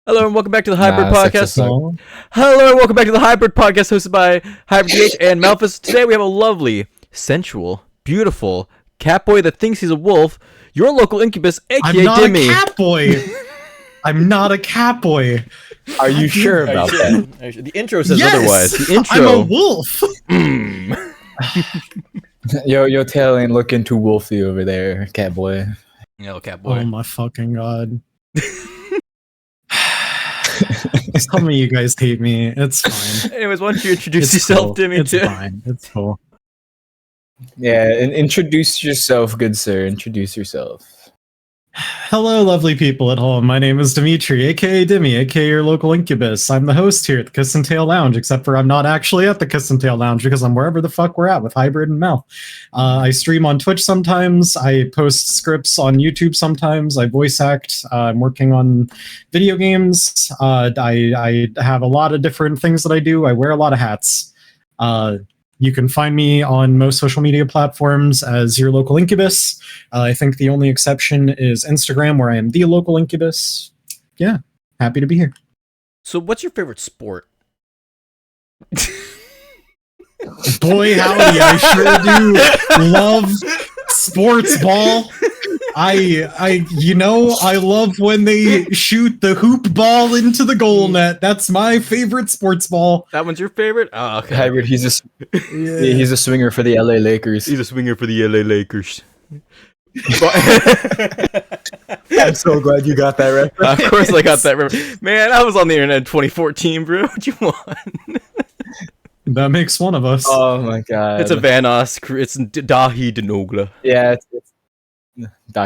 Hello and welcome back to the Hybird podcast. No. Hello and welcome back to the Hybird podcast hosted by Hybird and Malphas. Today we have a lovely, sensual, beautiful catboy that thinks he's a wolf. Your local incubus, aka I'm not Dimmy. a catboy. I'm not a catboy. Are you sure about that? The intro says Yes, otherwise. The intro. I'm a wolf. Your tail ain't looking too wolfy over there, catboy. No, catboy. Oh my fucking god. Just tell me you guys hate me. It's fine. Anyways, why don't you introduce It's yourself, cool. Dimmy? It's too? fine. It's cool. Yeah, and introduce yourself, good sir. Introduce yourself. Hello, lovely people at home. My name is Dimitri, aka Dimmy, aka your local incubus. I'm the host here at the Kiss and Tail Lounge, except for I'm not actually at the Kiss and Tail Lounge because I'm wherever the fuck we're at with Hybrid and Mal. I stream on Twitch sometimes. I post scripts on YouTube sometimes. I voice act. I'm working on video games. I have a lot of different things that I do. I wear a lot of hats. You can find me on most social media platforms as your local incubus. I think the only exception is Instagram, where I am the local incubus. Yeah, happy to be here. So, what's your favorite sport? Boy, howdy, I sure do love sports ball. I love when they shoot the hoop ball into the goal net. That's my favorite sports ball. That one's your favorite? Oh, okay. Hybrid, he's a swinger for the LA Lakers. He's a swinger for the LA Lakers. I'm so glad you got that reference. Of course I got that. Man, I was on the internet in 2014, bro. What you want? That makes one of us. Oh my god. It's a Vanos. It's Dahi Denogla. Yeah, it's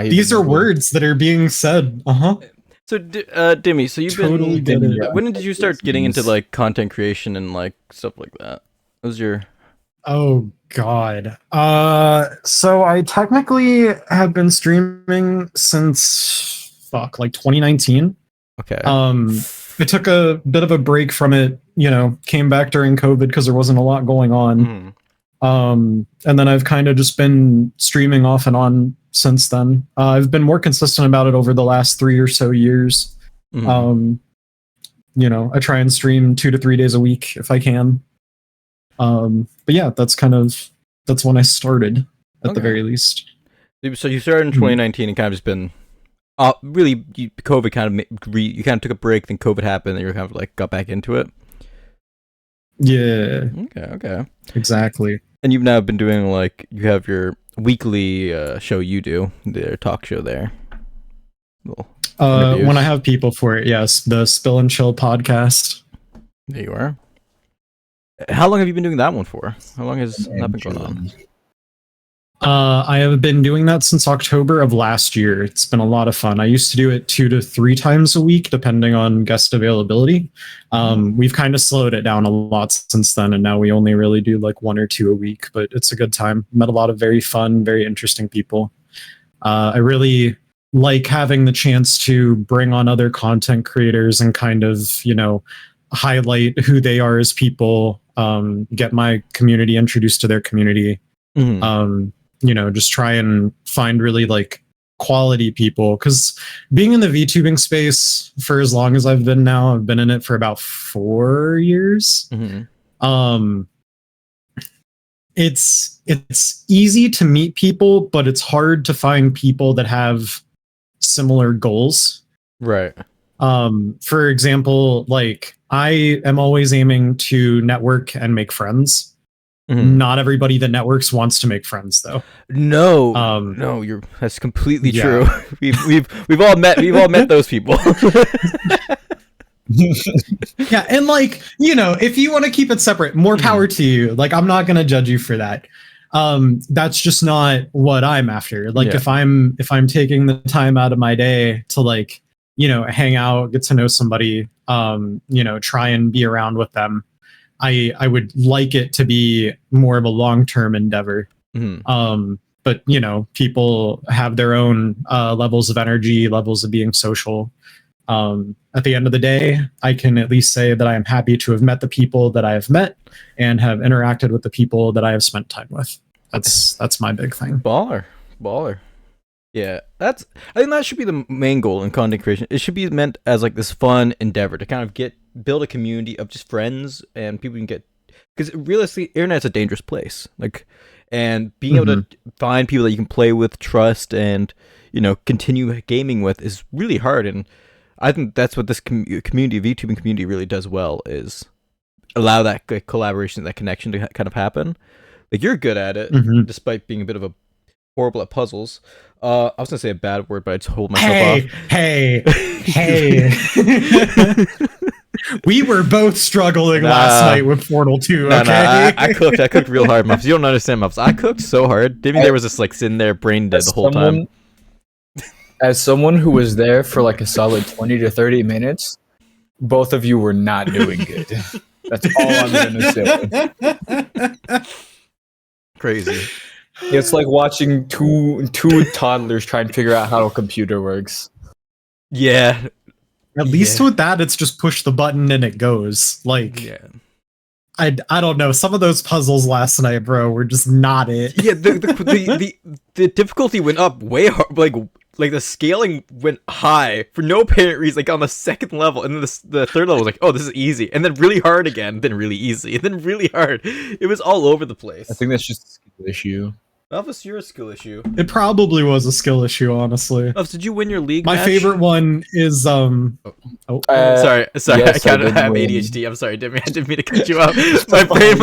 These are words that are being said. So, Dimmy, so you've Totally get been. it. When did you start getting into like content creation and like stuff like that? What was your? Oh god. So I technically have been streaming since like 2019. Okay. I took a bit of a break from it, came back during COVID because there wasn't a lot going on. And then I've kind of just been streaming off and on since then. I've been more consistent about it over the last 3 or so years. I try and stream 2 to 3 days a week if I can. But yeah, that's when I started at the very least. So you started in 2019 and kind of just been, COVID kind of you kind of took a break, then COVID happened, and you kind of like got back into it. Yeah. Okay. Exactly. And you've now been doing like you have your weekly show you do, their talk show there. When I have people for it, yes, the Spill and Chill podcast. There you are. How long have you been doing that one for? How long has that been going on? I have been doing that since October of last year. It's been a lot of fun. I used to do it 2 to 3 times a week, depending on guest availability. We've kind of slowed it down a lot since then, and now we only really do like 1 or 2 a week, but it's a good time. Met a lot of very fun, very interesting people. I really like having the chance to bring on other content creators and kind of, highlight who they are as people, get my community introduced to their community. Just try and find really like quality people, because being in the VTubing space for as long as I've been now, I've been in it for about 4 years. It's easy to meet people, but it's hard to find people that have similar goals. Right. For example, like I am always aiming to network and make friends. Not everybody that networks wants to make friends, though. No, that's completely true. We've all met those people. Yeah, and like if you want to keep it separate, more power to you. Like I'm not gonna judge you for that. That's just not what I'm after. Like if I'm taking the time out of my day to like hang out, get to know somebody, try and be around with them. I would like it to be more of a long-term endeavor. But people have their own levels of energy, levels of being social. At the end of the day, I can at least say that I am happy to have met the people that I have met and have interacted with the people that I have spent time with. That's my big thing. Baller. Yeah, I think that should be the main goal in content creation. It should be meant as like this fun endeavor to kind of build a community of just friends and people you can get, because realistically, internet's a dangerous place. Like, and being able to find people that you can play with, trust, and continue gaming with is really hard. And I think that's what this community of YouTubing community really does well, is allow that collaboration, that connection to kind of happen. Like, you're good at it, despite being a bit of a horrible at puzzles. I was gonna say a bad word, but I told myself off. Hey! We were both struggling last night with Portal 2, okay? I cooked real hard, Muffs. You don't understand, Muffs. I cooked so hard. Didn't there was just like sitting there brain dead the whole time. As someone who was there for like a solid 20 to 30 minutes, both of you were not doing good. That's all I'm gonna say. Crazy. It's like watching two toddlers try and figure out how a computer works. Yeah. At least with that, it's just push the button and it goes. Like, yeah. I don't know. Some of those puzzles last night, bro, were just not it. Yeah, the difficulty went up way hard. Like the scaling went high for no apparent reason. Like on the second level, and then the third level was like, oh, this is easy, and then really hard again, then really easy, and then really hard. It was all over the place. I think that's just a skill issue. Malphas, you're a skill issue. It probably was a skill issue, honestly. Malphas, did you win your league My match? favorite one is sorry, Yes, I did have win. ADHD. I'm sorry, I didn't mean to cut you off. My brain.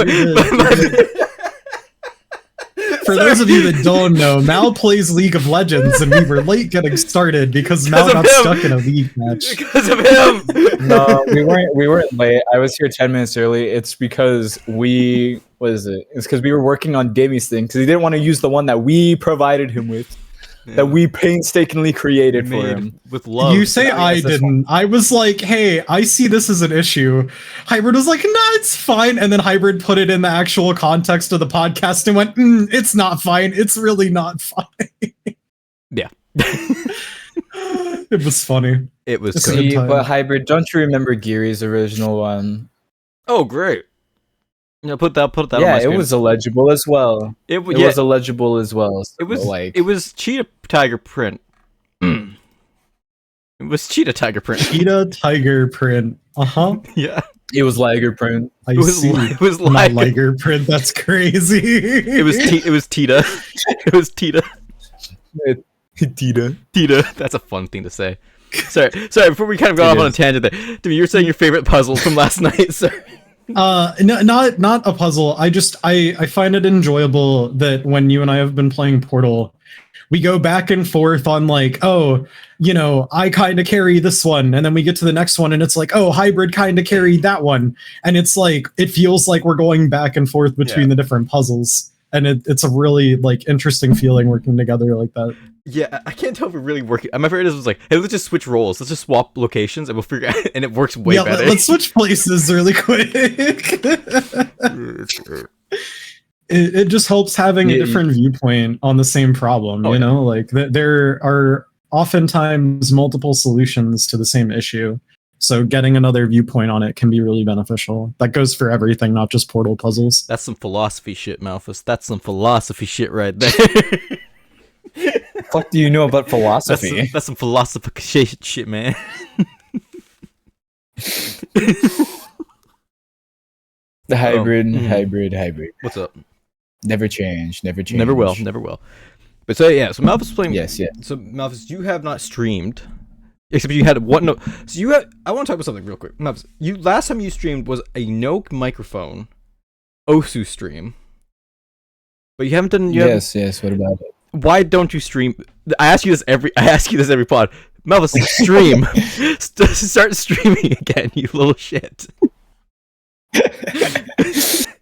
For those of you that don't know, Mal plays League of Legends, and we were late getting started because Mal got stuck in a league match. Because of him. No, we weren't late. I was here 10 minutes early. It's because it's because we were working on Demi's thing, because he didn't want to use the one that we provided him with, that we painstakingly created for him. With love. You say I didn't. I was like, hey, I see this as an issue. Hybrid was like, no, it's fine. And then Hybrid put it in the actual context of the podcast and went, it's not fine. It's really not fine. Yeah. It was funny. It was It's a good. good See, time. but Hybrid, don't you remember Geary's original one? Oh, great. Put that on my Yeah, it screen. was illegible as well. It It was illegible as well. So, It was like it was cheetah tiger print. It was cheetah tiger print. Cheetah tiger print. Uh-huh. Yeah. it was Liger print. I It was see. it was Not like liger print. That's crazy. it was Tita. It was Tita. Tita. Tita. That's a fun thing to say. Sorry. Before we kind of got off on a tangent there, Demi, you're saying your favorite puzzle from last night, sir. No, not a puzzle. I find it enjoyable that when you and I have been playing Portal, we go back and forth on like, oh, I kind of carry this one, and then we get to the next one and it's like, oh, Hybrid kind of carried that one, and it's like it feels like we're going back and forth between the different puzzles, and it's a really like interesting feeling working together like that. Yeah, I can't tell if we're really working. My favorite was like, hey, let's just switch roles. Let's just swap locations, and we'll figure out. And it works way better. Let's switch places really quick. It just helps having a different viewpoint on the same problem. Like there are oftentimes multiple solutions to the same issue. So getting another viewpoint on it can be really beneficial. That goes for everything, not just Portal puzzles. That's some philosophy shit, Malphas. That's some philosophy shit right there. Fuck do you know about philosophy? That's some philosophy shit, man. The hybrid, Oh, hybrid. What's up? Never change. Never will. But so Malphas playing. Yes. So Malphas, you have not streamed, except you had one. No, so you had. I want to talk about something real quick. Malphas, last time you streamed was a no microphone, Osu stream. But you haven't done. Yes. What about it? Why don't you stream? I ask you this every pod. Malphas, stream. Start streaming again, you little shit.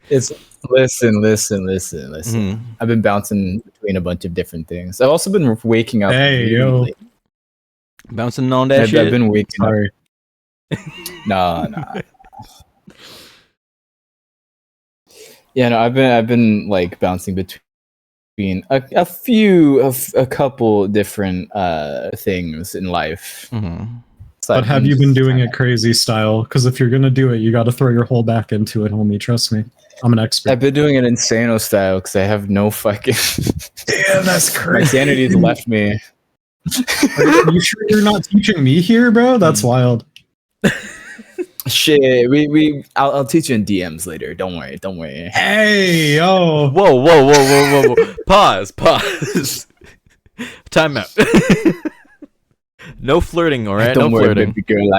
It's listen. I've been bouncing between a bunch of different things. I've also been waking up. Hey, really yo. late. Bouncing on that I've shit. been waking up. Sorry. Nah. Yeah, no, I've been like bouncing between a couple different things in life. But have you been doing it crazy style? Because if you're gonna do it, you got to throw your whole back into it, homie. Trust me, I'm an expert. I've been doing it insano style because I have no fucking. Damn, that's My crazy. sanity's left me. Are you sure you're not teaching me here, bro? That's wild. Shit, I'll teach you in DMs later. Don't worry. Hey, yo. Whoa. Pause. Time out. No flirting, all right? Don't no worry, flirting. baby girl.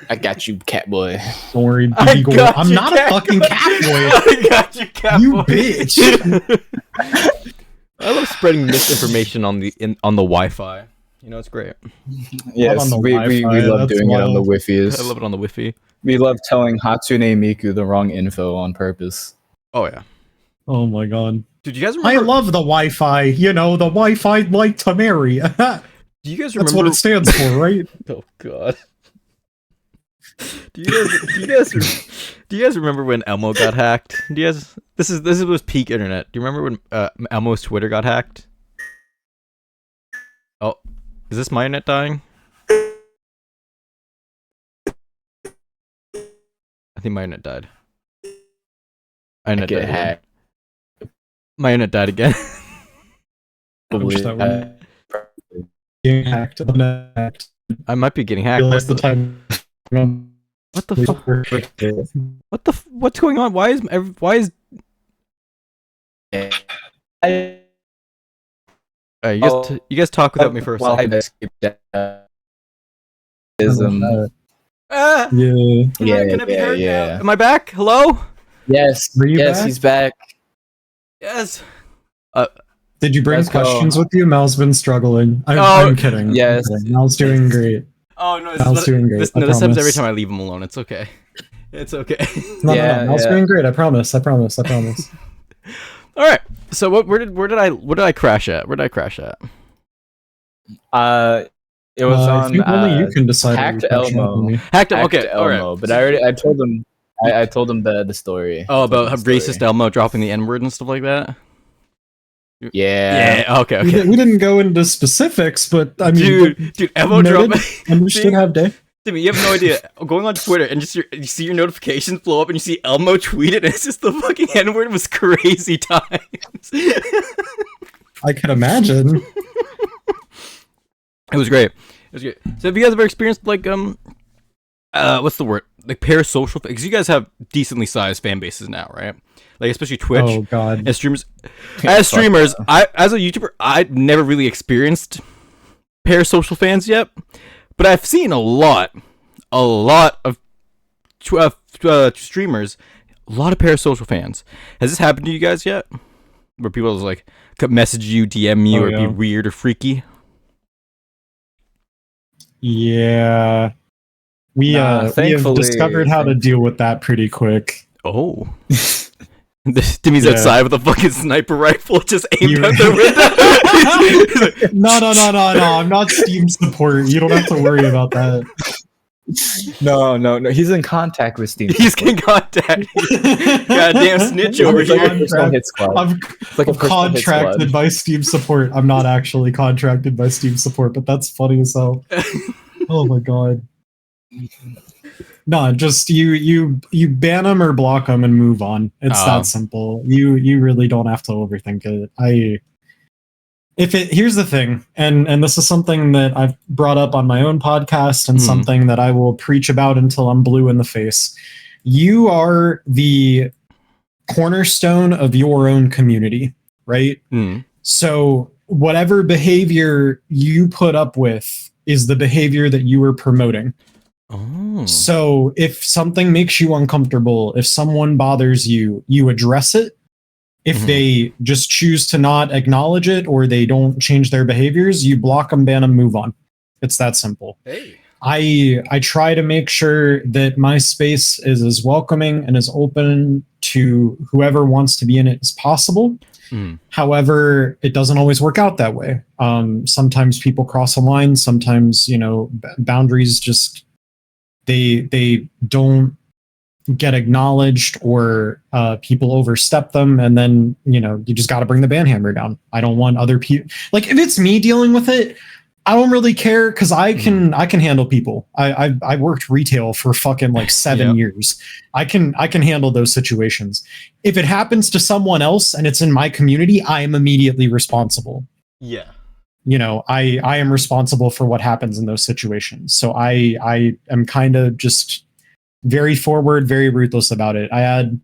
I got you, cat boy. Don't worry, I baby girl. got I'm you, not a cat fucking boy. cat boy. I got you, cat You boy. bitch. I love spreading misinformation on the Wi-Fi. You know, it's great. Yes, on the we Wi-Fi, love that's doing it on the wild. Wi-Fi's. I love it on the Wi-Fi. We love telling Hatsune Miku the wrong info on purpose. Oh yeah, Oh my god. dude. You guys I remember? love the Wi-Fi. You know, the Wi-Fi like to marry. That's Do you guys remember? what it stands for, right? Oh god. Do you guys remember when Elmo got hacked? Do you guys? This was peak internet. Do you remember when Elmo's Twitter got hacked? Oh, is this my internet dying? I think my internet died. My internet Get died again. hacked. My internet died again. I wish that were getting hacked. Unhacked. I might be getting hacked. Realize the time. What the fuck? What's going on? Why is you guys talk without me for a second. Ah! Yeah. Can I be heard now? Yeah. Am I back? Hello? Yes, Were you yes, back? he's back. Yes. Did you bring Let's go. questions with you? Mel's been struggling. Oh, I'm kidding. yes. I'm kidding. Mel's doing great. Oh no, Mel's doing great. this I happens promise. every time I leave him alone. It's okay. It's okay. No, Yeah, Mel's yeah. doing great. I promise. All right. So where did I crash at? Where did I crash at? It was I on think only you can decide. where Hacked you're catching up Elmo. on me. Hacked him. Hacked Okay. All Elmo, right. but I told him I told him the story. Oh, about how The story. racist Elmo dropping the N-word and stuff like that. Yeah. Yeah. Okay. We Okay. didn't go into specifics, but I mean, Dude, Elmo noted. dropped. understood have day. Timmy, you have no idea. Going on Twitter and just you see your notifications blow up and you see Elmo tweet it and it's just the fucking N-word was crazy times. I can imagine. It was great. It was great. So have you guys ever experienced like what's the word? Like parasocial? Because you guys have decently sized fan bases now, right? Like especially Twitch Oh god. and streamers. As streamers, as a YouTuber, I've never really experienced parasocial fans yet, but I've seen a lot of streamers, a lot of parasocial fans. Has this happened to you guys yet? Where people just like message you, DM you, Oh, or yeah. be weird or freaky? Yeah. We have thankfully- discovered how to deal with that pretty quick. Oh. Timmy's Yeah. outside with a fucking sniper rifle just aimed You- out the window. He's like, No. I'm not Steam support. You don't have to worry about that. No. He's in contact with Steam. he's getting contact. Goddamn snitch over It's like a here. personal hit squad. I'm It's like a personal hit contracted squad. by Steam support. I'm not actually contracted by Steam support, but that's funny as hell. Oh my god. No, just you ban them or block them and move on. It's Oh. that simple. You really don't have to overthink it. Here's the thing, and this is something that I've brought up on my own podcast and something that I will preach about until I'm blue in the face. You are the cornerstone of your own community, right? Mm. So whatever behavior you put up with is the behavior that you are promoting. Oh. So if something makes you uncomfortable, if someone bothers you, you address it. If Mhm. they just choose to not acknowledge it or they don't change their behaviors, you block them, ban them, move on. It's that simple. Hey. I try to make sure that my space is as welcoming and as open to whoever wants to be in it as possible. Mm. However, it doesn't always work out that way. Sometimes people cross a line. Sometimes, boundaries just they don't get acknowledged, or people overstep them, and then you just got to bring the ban hammer down. I don't want other people, like, if it's me dealing with it, I don't really care, because I can handle people. I worked retail for fucking like 7 years. I can handle those situations. If it happens to someone else and it's in my community, I am immediately responsible. Yeah. I am responsible for what happens in those situations. So I am kind of just very forward, very ruthless about it. I had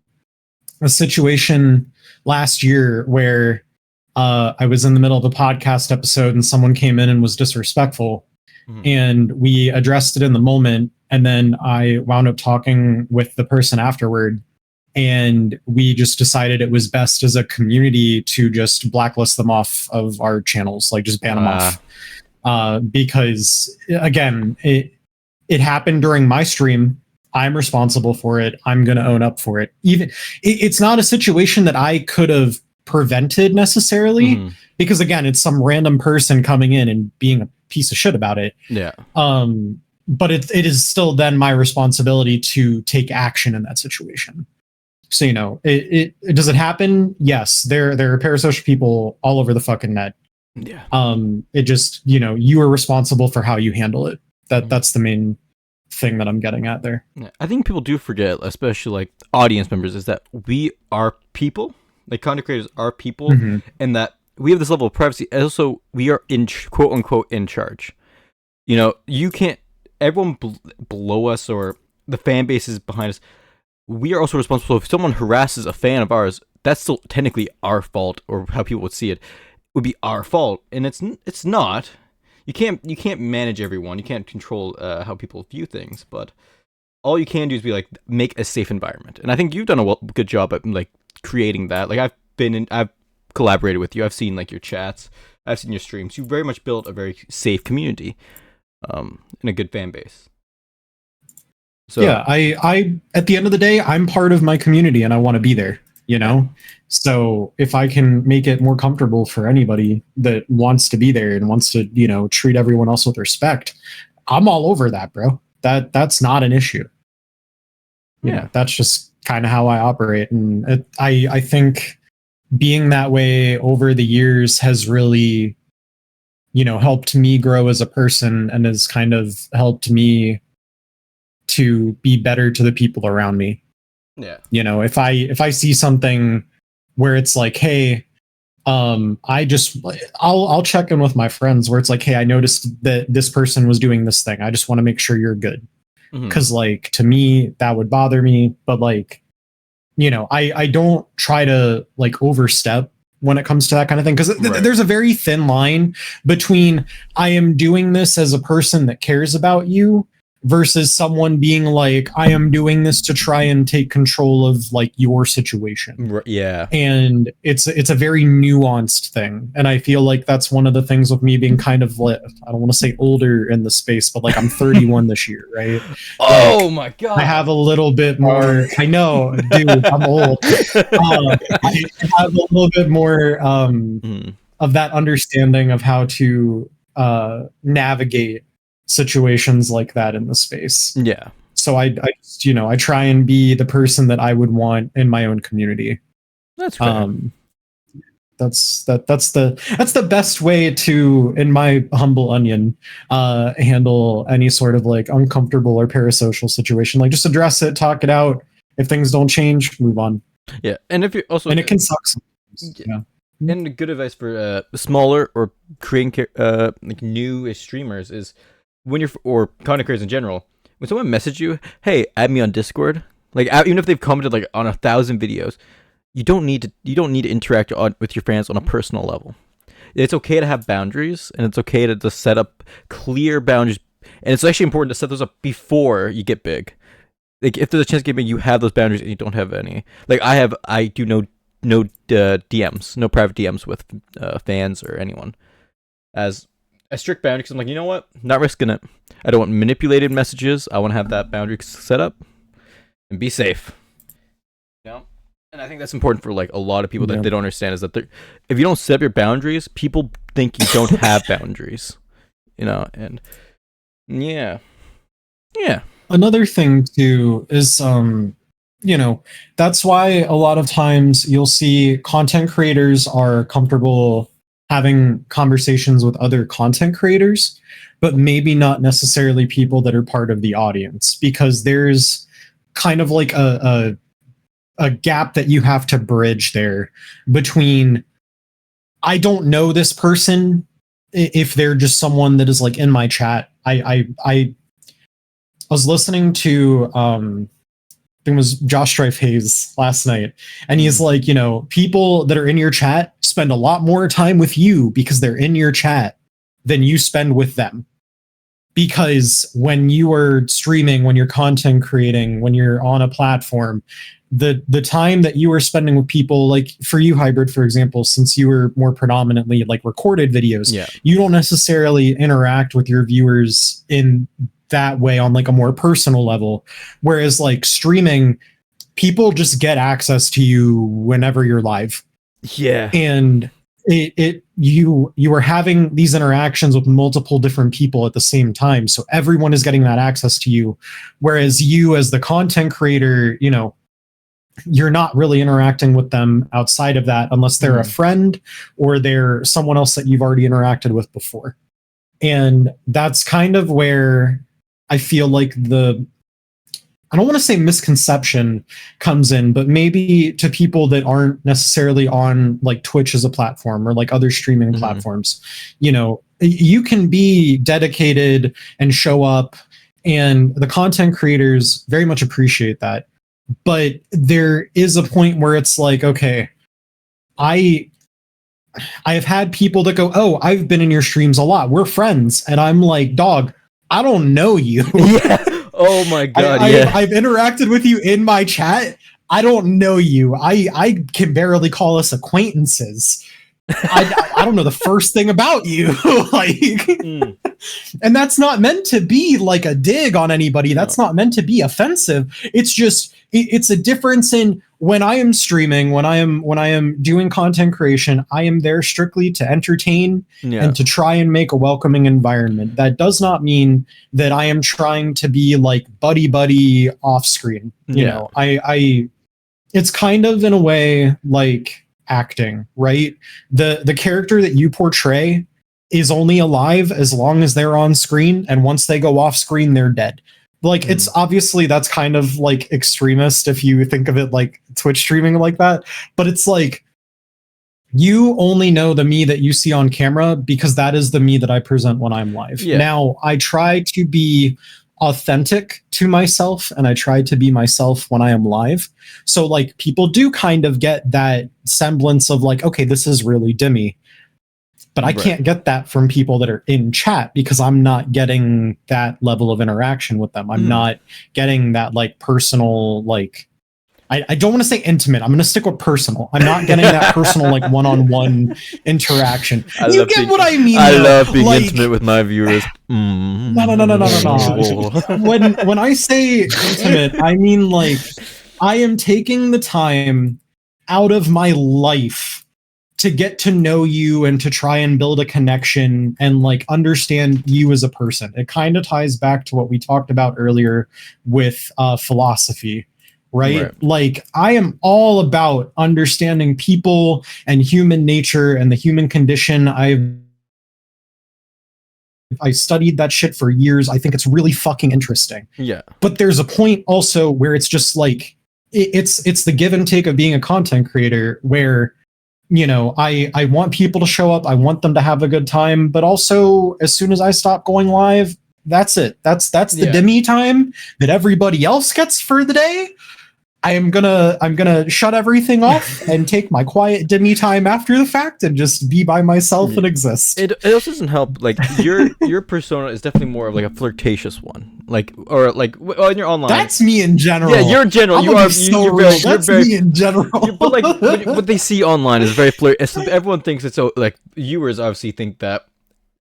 a situation last year where I was in the middle of a podcast episode and someone came in and was disrespectful, and we addressed it in the moment. And then I wound up talking with the person afterward, and we just decided it was best as a community to just blacklist them off of our channels, like just ban them off. Because again, it happened during my stream. I'm responsible for it. I'm going to own up for it. Even it's not a situation that I could have prevented necessarily, because again, it's some random person coming in and being a piece of shit about it. Yeah. But it is still then my responsibility to take action in that situation. So, it does it happen? Yes. There are parasocial people all over the fucking net. Yeah. It just, you are responsible for how you handle it. That's the main thing that I'm getting at there. I think people do forget, especially like audience members, is that we are people. Like content creators are people, and that we have this level of privacy. Also, we are in quote unquote in charge. You can't. Everyone below us or the fan bases behind us. We are also responsible. If someone harasses a fan of ours, that's still technically our fault, or how people would see it. It would be our fault, and it's not. You can't manage everyone. You can't control how people view things, but all you can do is be like make a safe environment. And I think you've done a good job at like creating that. Like I've collaborated with you. I've seen like your chats. I've seen your streams. You very much built a very safe community, and a good fan base. So yeah, I at the end of the day, I'm part of my community and I want to be there. So if I can make it more comfortable for anybody that wants to be there and wants to, treat everyone else with respect, I'm all over that, bro. That's not an issue. That's just kind of how I operate. And I think being that way over the years has really, helped me grow as a person and has kind of helped me to be better to the people around me. Yeah. If I see something where it's like, hey, I'll check in with my friends where it's like, hey, I noticed that this person was doing this thing. I just want to make sure you're good. Because like to me, that would bother me. But like, I don't try to like overstep when it comes to that kind of thing. Because there's a very thin line between I am doing this as a person that cares about you versus someone being like, I am doing this to try and take control of like your situation. Yeah. And it's a very nuanced thing. And I feel like that's one of the things with me being kind of like, I don't want to say older in the space, but like I'm 31 this year, right? Oh like, my God. I have a little bit more, I know, dude, I'm old. I have a little bit more of that understanding of how to navigate situations like that in the space. Yeah. So I try and be the person that I would want in my own community. That's fair. That's the best way to, in my humble onion, handle any sort of like uncomfortable or parasocial situation. Like just address it, talk it out. If things don't change, move on. Yeah. And if you're also, and it can suck sometimes. Yeah. And good advice for smaller or creating like new streamers is when you're, or content creators in general, when someone messages you, hey, add me on Discord, like even if they've commented like on 1,000 videos, you don't need to interact with your fans on a personal level. It's okay to have boundaries, and it's okay to just set up clear boundaries, and it's actually important to set those up before you get big. Like if there's a chance to get big, you have those boundaries, and you don't have any. Like I do no DMs, no private DMs with fans or anyone, as a strict boundary, because I'm like, you know what? Not risking it. I don't want manipulated messages. I want to have that boundary set up and be safe. And I think that's important for like a lot of people that they don't understand is that if you don't set up your boundaries, people think you don't have boundaries. And yeah. Another thing too is that's why a lot of times you'll see content creators are comfortable having conversations with other content creators, but maybe not necessarily people that are part of the audience, because there's kind of like a gap that you have to bridge there between, I don't know this person, if they're just someone that is like in my chat. I was listening to I think it was Josh Strife Hayes last night, and he's like, you know, people that are in your chat spend a lot more time with you because they're in your chat than you spend with them. Because when you are streaming, when you're content creating, when you're on a platform, the time that you are spending with people, like for you, Hybrid, for example, since you were more predominantly like recorded videos, you don't necessarily interact with your viewers in that way on like a more personal level. Whereas like streaming, people just get access to you whenever you're live. Yeah. And you are having these interactions with multiple different people at the same time. So everyone is getting that access to you. Whereas you as the content creator, you know, you're not really interacting with them outside of that unless they're a friend or they're someone else that you've already interacted with before. And that's kind of where I feel like I don't want to say misconception comes in, but maybe to people that aren't necessarily on like Twitch as a platform or like other streaming platforms, you know, you can be dedicated and show up, and the content creators very much appreciate that. But there is a point where it's like, okay, I have had people that go, oh, I've been in your streams a lot, we're friends. And I'm like, dog, I don't know you. Yeah. Oh my God. I've interacted with you in my chat. I don't know you. I can barely call us acquaintances. I don't know the first thing about you. And that's not meant to be like a dig on anybody. That's not meant to be offensive. It's just, it's a difference in when I am streaming, when I am doing content creation, I am there strictly to entertain and to try and make a welcoming environment. That does not mean that I am trying to be like buddy off screen. You know, it's kind of in a way like acting, right? The character that you portray is only alive as long as they're on screen, and once they go off screen, they're dead. Like, it's obviously that's kind of like extremist if you think of it like Twitch streaming like that, but it's like you only know the me that you see on camera because that is the me that I present when I'm live. Now, I try to be authentic to myself, and I try to be myself when I am live. So like people do kind of get that semblance of like, okay, this is really Dimmy. But I can't get that from people that are in chat because I'm not getting that level of interaction with them. I'm not getting that like personal, like, I don't want to say intimate. I'm going to stick with personal. I'm not getting that personal, like one-on-one interaction. You get what I mean? I love being intimate with my viewers. No. When I say intimate, I mean like I am taking the time out of my life to get to know you and to try and build a connection and like understand you as a person. It kind of ties back to what we talked about earlier with philosophy, right? Like I am all about understanding people and human nature and the human condition. I studied that shit for years. I think it's really fucking interesting. Yeah. But there's a point also where it's just like, it's the give and take of being a content creator where, you know, I want people to show up. I want them to have a good time. But also, as soon as I stop going live, that's it. That's the Dimmy time that everybody else gets for the day. I'm gonna shut everything off and take my quiet Dimmy time after the fact and just be by myself and exist. It also doesn't help. Like your persona is definitely more of like a flirtatious one. Like or like when you're online. That's me in general. Yeah, you're in general. That's me in general. But like what they see online is very flirty. Everyone thinks it's so like viewers obviously think that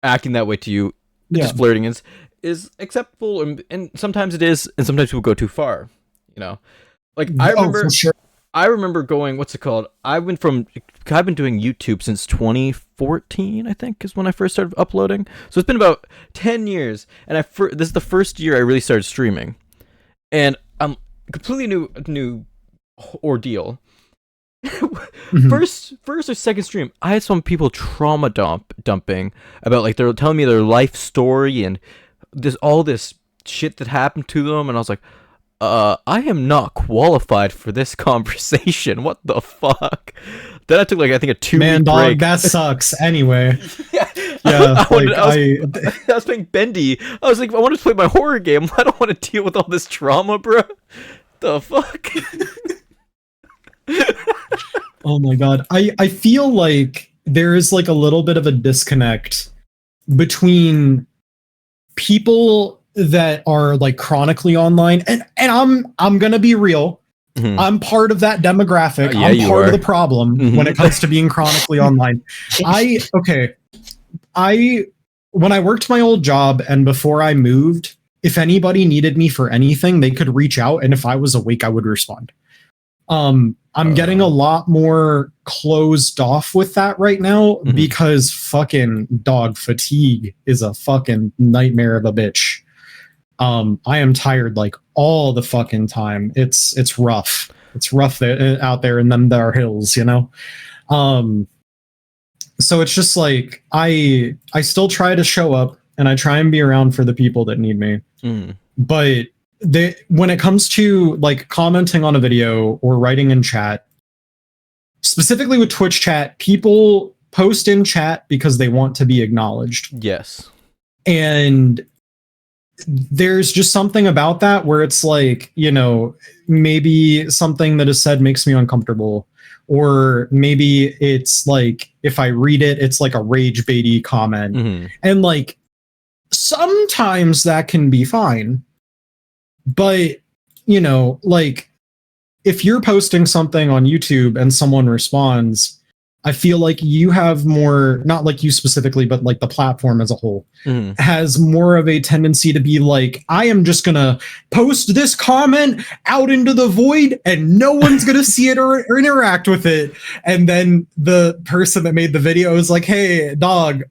acting that way to you, just flirting is acceptable, and sometimes it is, and sometimes people go too far. You know. Like I remember going, what's it called? I've been doing YouTube since 2014, I think, is when I first started uploading. So it's been about 10 years, and this is the first year I really started streaming, and I'm completely new ordeal. First or second stream, I had some people trauma dumping about like they're telling me their life story and all this shit that happened to them, and I was like, I am not qualified for this conversation. What the fuck? Then I took like I think a 2-week break. Man, dog, that sucks. Anyway, Yeah, I was playing Bendy. I was like, I want to play my horror game. I don't want to deal with all this trauma, bro. The fuck? Oh my god. I feel like there is like a little bit of a disconnect between people that are like chronically online, and I'm gonna be real. Mhm. I'm part of that demographic. Yeah, I'm you part are. of the problem when it comes to being chronically online. When I worked my old job and before I moved, if anybody needed me for anything, they could reach out, and if I was awake, I would respond. I'm getting a lot more closed off with that right now because fucking dog fatigue is a fucking nightmare of a bitch. I am tired like all the fucking time. It's rough. It's rough out there in them there hills, you know? So it's just like I still try to show up and I try and be around for the people that need me. But when it comes to like commenting on a video or writing in chat, specifically with Twitch chat, people post in chat because they want to be acknowledged. Yes. And there's just something about that where it's like, you know, maybe something that is said makes me uncomfortable, or maybe it's like if I read it, it's like a rage baity comment. And like sometimes that can be fine. But, you know, like if you're posting something on YouTube and someone responds, I feel like you have more, not like you specifically, but like the platform as a whole has more of a tendency to be like, I am just going to post this comment out into the void and no one's going to see it or interact with it. And then the person that made the video is like, hey, dog,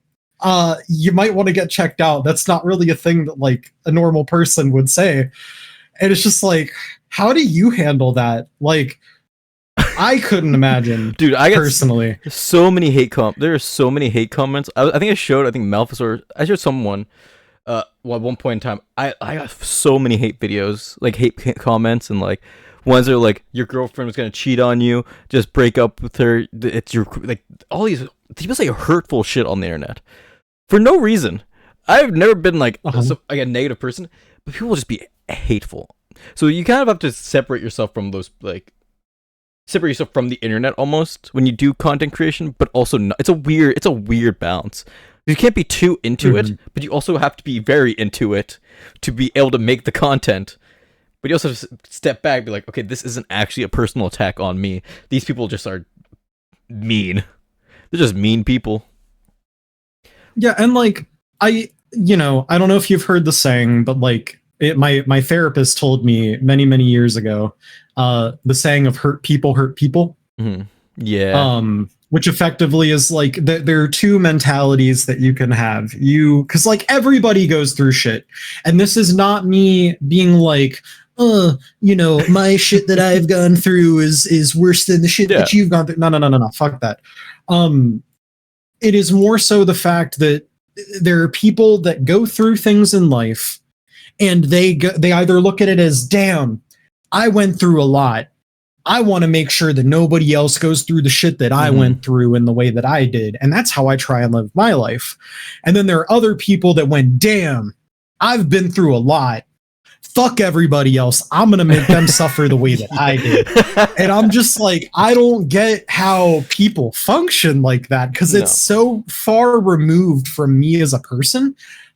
you might want to get checked out. That's not really a thing that like a normal person would say. And it's just like, how do you handle that? Like, I couldn't imagine, dude. I personally so many hate there are so many hate comments. I think Malphas, or I showed someone. Well, at one point in time, I got so many hate videos, like hate comments, and like ones that are like, your girlfriend was gonna cheat on you, just break up with her. It's your, like, all these people say hurtful shit on the internet for no reason. I've never been like a negative person, but people will just be hateful. So you kind of have to separate yourself from those, like, separate yourself from the internet almost when you do content creation, but also not. It's a weird balance. You can't be too into it, but you also have to be very into it to be able to make the content. But you also have to step back and be like, okay, this isn't actually a personal attack on me. These people just are mean. They're just mean people. Yeah, and like I don't know if you've heard the saying, but like my therapist told me many years ago, the saying of hurt people hurt people. Yeah. Which effectively is like there are two mentalities that you can have. Because like everybody goes through shit, and this is not me being like, my shit that I've gone through is worse than the shit that you've gone through. No, fuck that. It is more so the fact that there are people that go through things in life, and they either look at it as, damn, I went through a lot. I want to make sure that nobody else goes through the shit that I went through in the way that I did. And that's how I try and live my life. And then there are other people that went, damn, I've been through a lot. Fuck everybody else. I'm going to make them suffer the way that I did. And I'm just like, I don't get how people function like that, because it's so far removed from me as a person.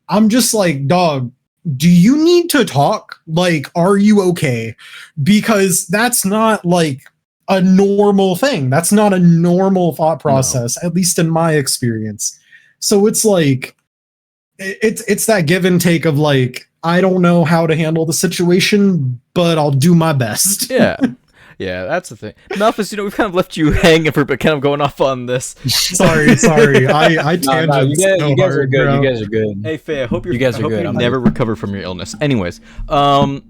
I'm just like, dog, do you need to talk? Like, are you okay? Because that's not like a normal thing. That's not a normal thought process, at least in my experience. So it's like, it's that give and take of like, I don't know how to handle the situation, but I'll do my best. Yeah, that's the thing. Malphas, we've kind of left you hanging for, but kind of going off on this. Sorry. I tangent. You guys are good. You guys are good. Hey, Faye, I hope you guys are good. You never recover from your illness. Anyways, Whoa.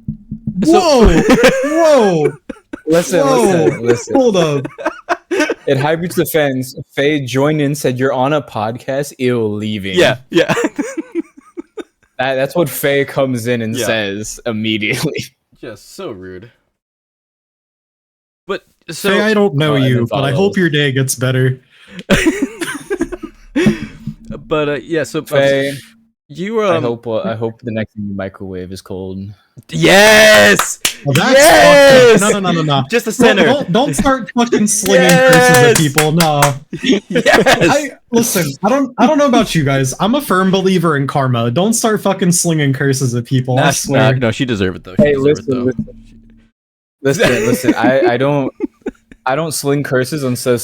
Listen. Hold up. In Hybrid's defense, Faye joined in, said, "You're on a podcast, leaving." Yeah. That's what Faye comes in and says immediately. Just so rude. But so Faye, I don't know you, but I hope your day gets better. But yeah, so Faye, you I hope the next thing you microwave is cold. Yes. Well, that's Yes! fucked up. No. Just the center. Don't start fucking slinging Yes! curses at people. No. Yes. Listen, I don't know about you guys. I'm a firm believer in karma. Don't start fucking slinging curses at people. I swear. No, she deserved it though. Hey, listen. I don't sling curses until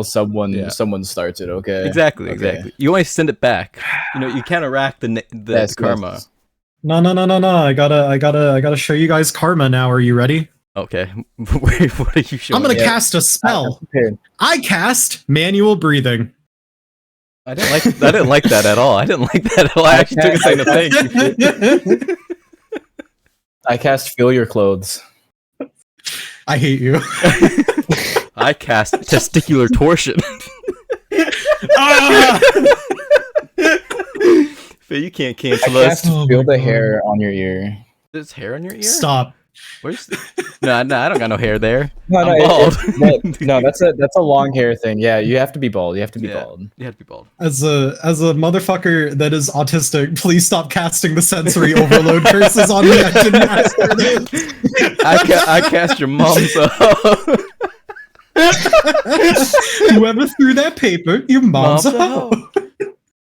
someone starts it. Okay. Exactly. You always send it back. You know, you counteract the karma. Yes. No. I gotta show you guys karma now. Are you ready? Okay. Wait, what are you showing? I'm gonna cast a spell. I cast manual breathing. I didn't like that at all. I didn't like that at all. I actually took a second to think. I cast feel your clothes. I hate you. I cast testicular torsion. Faye, you can't cancel us. Feel the hair on your ear. There's hair on your ear? Stop. Where's no, I don't got no hair there. No, I'm bald. no, that's a long hair thing. Yeah, you have to be bald. You have to be bald. You have to be bald. As a motherfucker that is autistic, please stop casting the sensory overload curses on me. I didn't ask for this. I cast your mom's up. Whoever threw that paper, your mom's a hoe.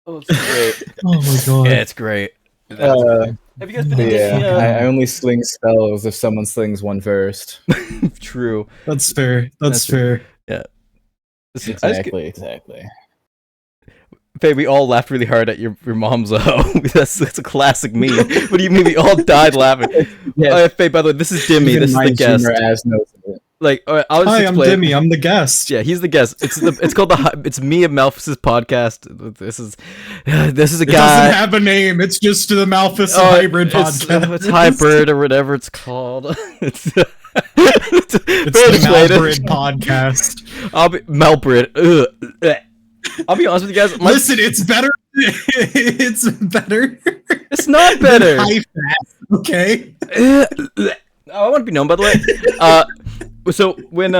Oh, it's great. Oh my god. Yeah, it's great. Have you guys been I only sling spells if someone slings one first. True. That's fair. That's fair. Yeah. Exactly. Faye, we all laughed really hard at your mom's that's a classic meme. What do you mean we all died laughing? Yes. Faye, by the way, this is Dimmy. This is the guest. Like, I'll just Hi, explain. I'm Dimmy. I'm the guest. Yeah, he's the guest. It's called it's me and Malphas' podcast. This is a guy. It doesn't have a name. It's just the Malphas Hybrid podcast. It's Hybird or whatever it's called. It's the Malphas podcast. I'll be Malbrid. I'll be honest with you guys. Listen, it's better. It's better. It's not better. Okay. I want to be known, by the way. So when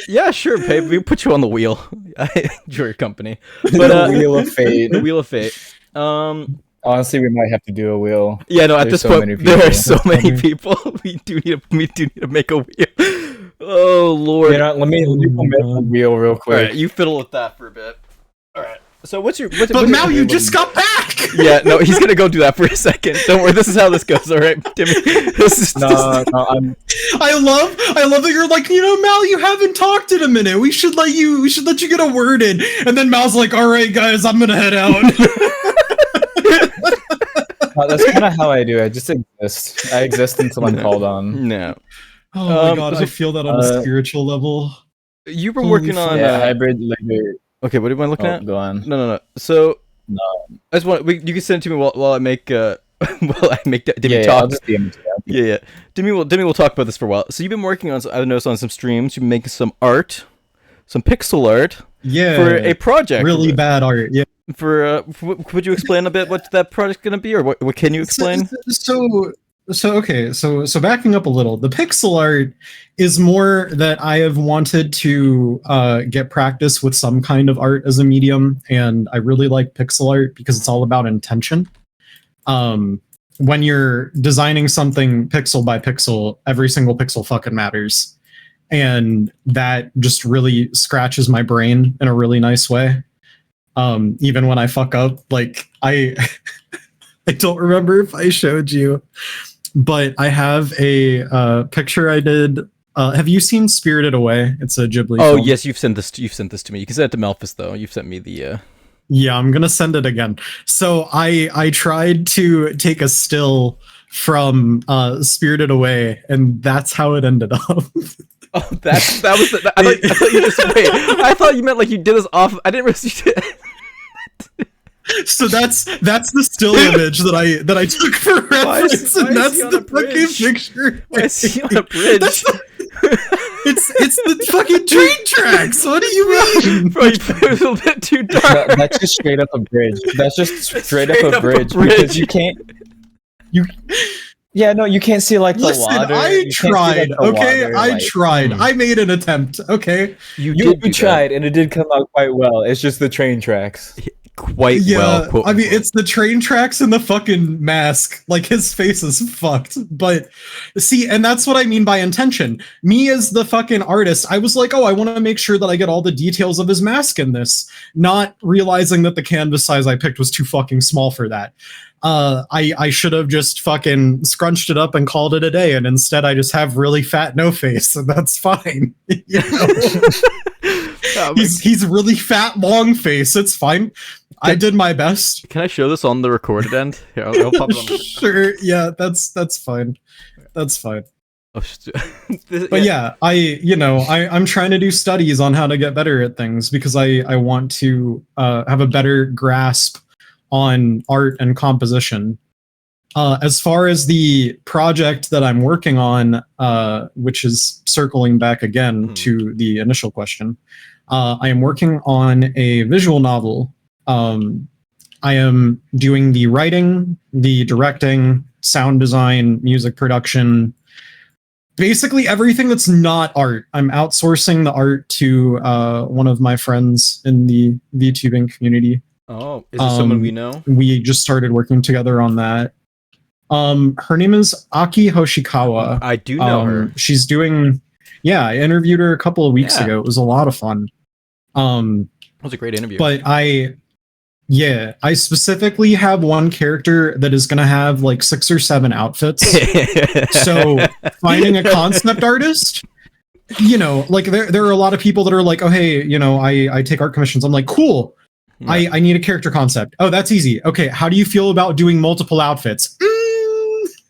yeah, sure, babe, we put you on the wheel. I enjoy your company. But the wheel of fate. The wheel of fate. Honestly, we might have to do a wheel. Yeah, no. At this point, there are so many people. We do need to make a wheel. Oh Lord. You know, let me make a wheel real quick. All right, you fiddle with that for a bit. All right. So what's your? But now you just got back. Yeah, no, he's gonna go do that for a second. Don't worry, this is how this goes. All right, Timmy. I love that you're like, Mal, you haven't talked in a minute. We should let you get a word in. And then Mal's like, all right, guys, I'm gonna head out. That's kind of how I do. I just exist. I exist until I'm called on. No. Oh my god, I feel that on a spiritual level. You've been working on hybrid later. Okay, what am I looking at? Go on. No. So no, I just want you can send it to me while I make Dimmy talk. I'll just DM it to you. Yeah. Dimmy will talk about this for a while. So you've been working on, I've noticed on some streams, you've been making some art, some pixel art. Yeah. For a project. Really bad art. Yeah. Would you explain a bit what that project's gonna be, or what can you explain? So backing up a little, the pixel art is more that I have wanted to get practice with some kind of art as a medium, and I really like pixel art because it's all about intention. When you're designing something pixel by pixel, every single pixel fucking matters, and that just really scratches my brain in a really nice way. Even when I fuck up, like I don't remember if I showed you, but I have a picture I did. Have you seen Spirited Away? It's a Ghibli film. Yes, you've sent this to me. You can send it to Malphas though. You've sent me the Yeah, I'm gonna send it again. So I tried to take a still from Spirited Away, and that's how it ended up. Oh, that was I thought you meant like you did this off. I didn't realize you did. So that's the still image that I took for reference, and that's the fucking picture. Why is he on a bridge? It's the fucking train tracks. What do you mean? Bro, you put it a little bit too dark. That's just straight up a bridge. That's just straight up a bridge because you can't. Yeah, no, you can't see like the water. I tried. I tried. I made an attempt. Okay, you tried, and it did come out quite well. It's just the train tracks. quite well. Quote, I mean, unquote. it's the train tracks and the fucking mask. Like, his face is fucked. But see, and that's what I mean by intention. Me as the fucking artist, I was like, oh, I want to make sure that I get all the details of his mask in this, not realizing that the canvas size I picked was too fucking small for that. I should have just fucking scrunched it up and called it a day, and instead I just have really fat no face, and that's fine. You know? He's really fat long face. It's fine. I did my best. Can I show this on the recorded end? Here, I'll pop it on. Sure. Yeah, that's fine. That's fine. Oh, But yeah, I'm trying to do studies on how to get better at things because I want to have a better grasp on art and composition. As far as the project that I'm working on, which is circling back again to the initial question, I am working on a visual novel. I am doing the writing, the directing, sound design, music production, basically everything that's not art. I'm outsourcing the art to one of my friends in the VTubing community. Oh, is this someone we know? We just started working together on that. Her name is Aki Hoshikawa. I do know her. She's doing, I interviewed her a couple of weeks ago. It was a lot of fun. It was a great interview. But I specifically have one character that is going to have like 6 or 7 outfits. So finding a concept artist, like there are a lot of people that are like, oh, hey, I take art commissions. I'm like, cool. Yeah. I need a character concept. Oh, that's easy. Okay, how do you feel about doing multiple outfits?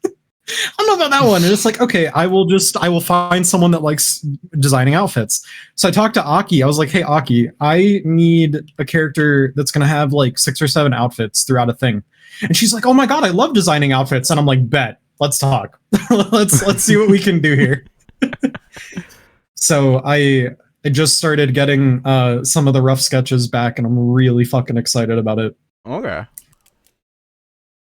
I don't know about that one. And it's like, okay, I will find someone that likes designing outfits. So I talked to Aki. I was like, hey, Aki, I need a character that's going to have like 6 or 7 outfits throughout a thing. And she's like, oh my God, I love designing outfits. And I'm like, bet, let's talk. let's see what we can do here. So I just started getting some of the rough sketches back, and I'm really fucking excited about it. Okay.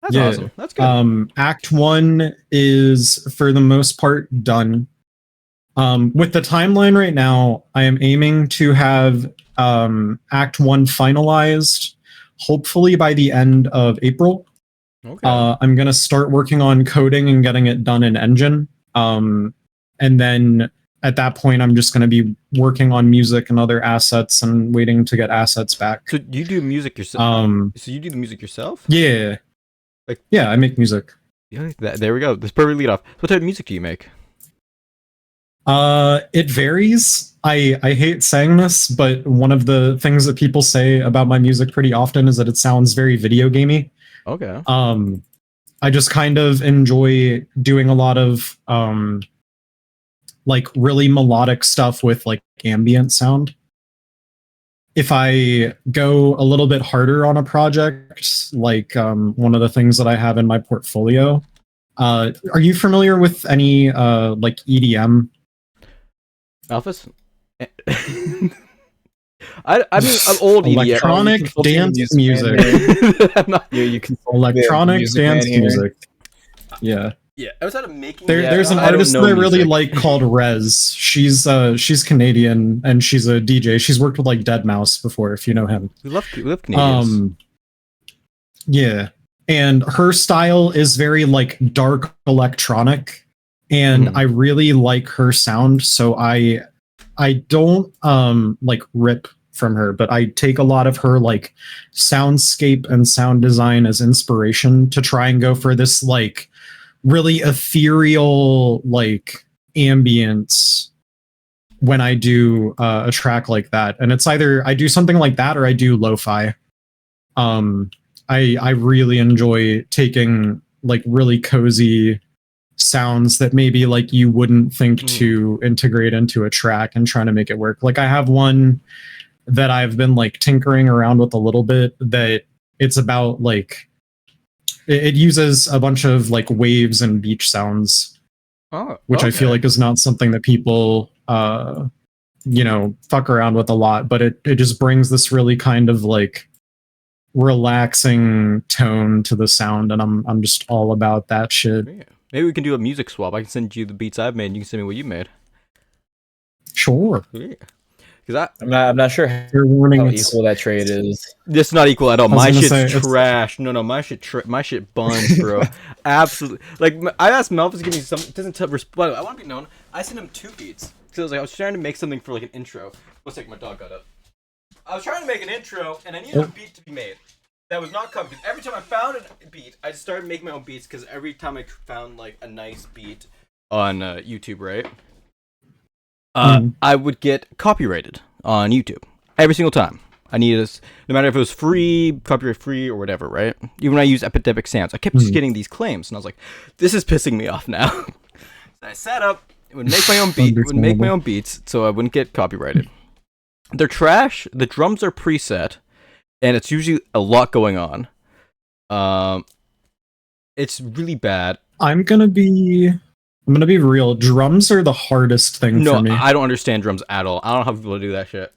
That's awesome. That's good. Act 1 is, for the most part, done. With the timeline right now, I am aiming to have Act 1 finalized, hopefully by the end of April. Okay. I'm going to start working on coding and getting it done in Engine. And then at that point, I'm just going to be working on music and other assets and waiting to get assets back. So you do music yourself? So you do the music yourself? Yeah. I make music. Yeah, there we go. This perfect lead off. What type of music do you make? It varies. I hate saying this, but one of the things that people say about my music pretty often is that it sounds very video gamey. Okay. I just kind of enjoy doing a lot of like really melodic stuff with like ambient sound. If I go a little bit harder on a project, like one of the things that I have in my portfolio, are you familiar with any like EDM? Malphas? I mean, old EDM. Electronic dance music. You can electronic dance music. Yeah. Yeah, outside of making there's an artist that I really like called Rez. She's Canadian and she's a DJ. She's worked with like Deadmau5 before, if you know him. We love Canadians. Yeah. And her style is very like dark electronic, and I really like her sound, so I don't like rip from her, but I take a lot of her like soundscape and sound design as inspiration to try and go for this like really ethereal like ambience when I do a track like that. And it's either I do something like that or I do lo-fi. I really enjoy taking like really cozy sounds that maybe like you wouldn't think to integrate into a track and trying to make it work. Like I have one that I've been like tinkering around with a little bit that it's about like it uses a bunch of like waves and beach sounds, which I feel like is not something that people, fuck around with a lot, but it just brings this really kind of like relaxing tone to the sound. And I'm just all about that shit. Yeah. Maybe we can do a music swap. I can send you the beats I've made and you can send me what you made. Sure. Yeah. because I'm not sure how You're warning equal that trade is. it's not equal at all. I was My gonna shit's say, it's- trash. No, my shit buns, bro. Absolutely. Like I asked Malphas to give me some. Doesn't respond. I want to be known. I sent him 2 beats because I was trying to make something for like an intro. One second, my dog got up. I was trying to make an intro, and I needed a beat to be made. That was not covered. Every time I found a beat, I just started making my own beats because every time I found like a nice beat on YouTube, right? I would get copyrighted on YouTube every single time. I needed this, no matter if it was free, copyright free, or whatever, right? Even when I used Epidemic Sounds, I kept just getting these claims, and I was like, "This is pissing me off now." So I sat up, would make my own beats, so I wouldn't get copyrighted. They're trash. The drums are preset, and it's usually a lot going on. It's really bad. I'm gonna be real. Drums are the hardest thing for me. No, I don't understand drums at all. I don't know how people do that shit.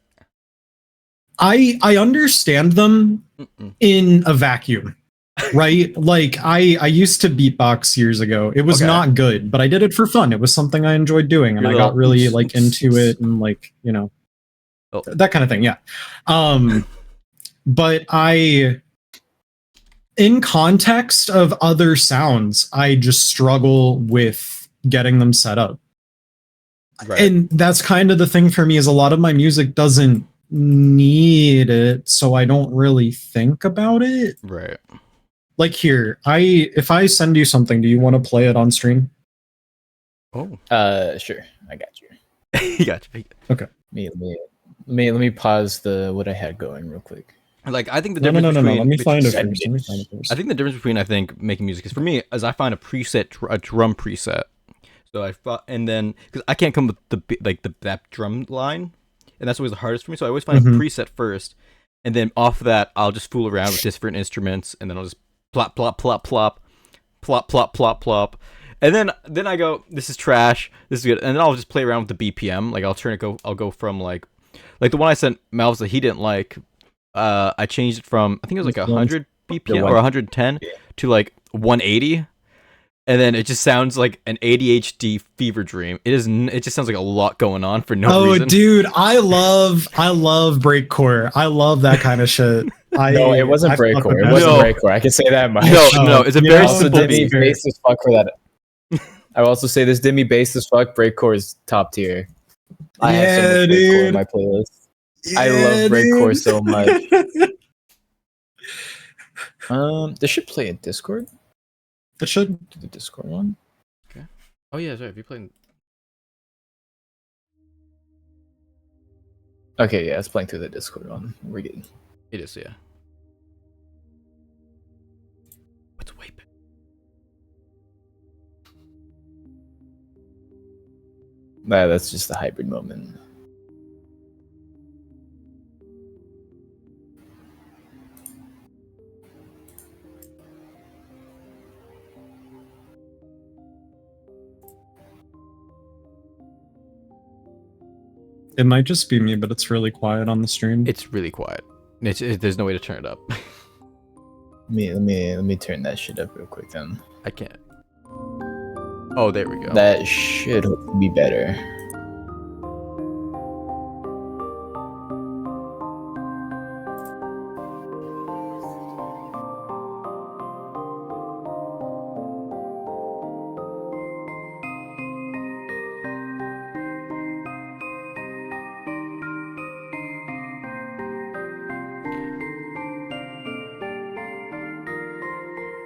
I understand them in a vacuum, right? Like I used to beatbox years ago. It was not good, but I did it for fun. It was something I enjoyed doing, and I got really like into it, and like that kind of thing. Yeah. But in context of other sounds, I just struggle with getting them set up. Right. And that's kind of the thing for me is a lot of my music doesn't need it, so I don't really think about it. Right. Like here, if I send you something, do you want to play it on stream? Oh. Sure. I got you. You got you. Okay. Let me pause what I had going real quick. Like I think the difference between Let me find it first. I think the difference between making music is for me is I find a drum preset. So and then because I can't come with that drum line, and that's always the hardest for me. So I always find a preset first, and then off that I'll just fool around with different instruments, and then I'll just plop plop plop plop, plop plop plop plop, and then I go, this is trash, this is good, and then I'll just play around with the BPM. Like I'll go from like the one I sent Malphas that he didn't like. I changed it from I think it was like 100 BPM or 110 to like 180. And then it just sounds like an ADHD fever dream. It just sounds like a lot going on for no reason. Oh, dude, I love breakcore. I love that kind of shit. No, it wasn't breakcore. It wasn't breakcore. I can say that much. No, it's a very simple beat. Bass as fuck for that. I will also say this Dimmy bass as fuck. Breakcore is top tier. I have so much breakcore in my playlist. Yeah, I love breakcore so much. This should play in Discord. It should do the Discord one. Okay. Oh yeah, sorry. If you playing. Okay, yeah, it's playing through the Discord one. We're good. It is, yeah. What's way better? That's just the hybrid moment. It might just be me, but it's really quiet on the stream. It's really quiet. There's no way to turn it up. Let me turn that shit up real quick then. I can't. Oh, there we go. That should be better.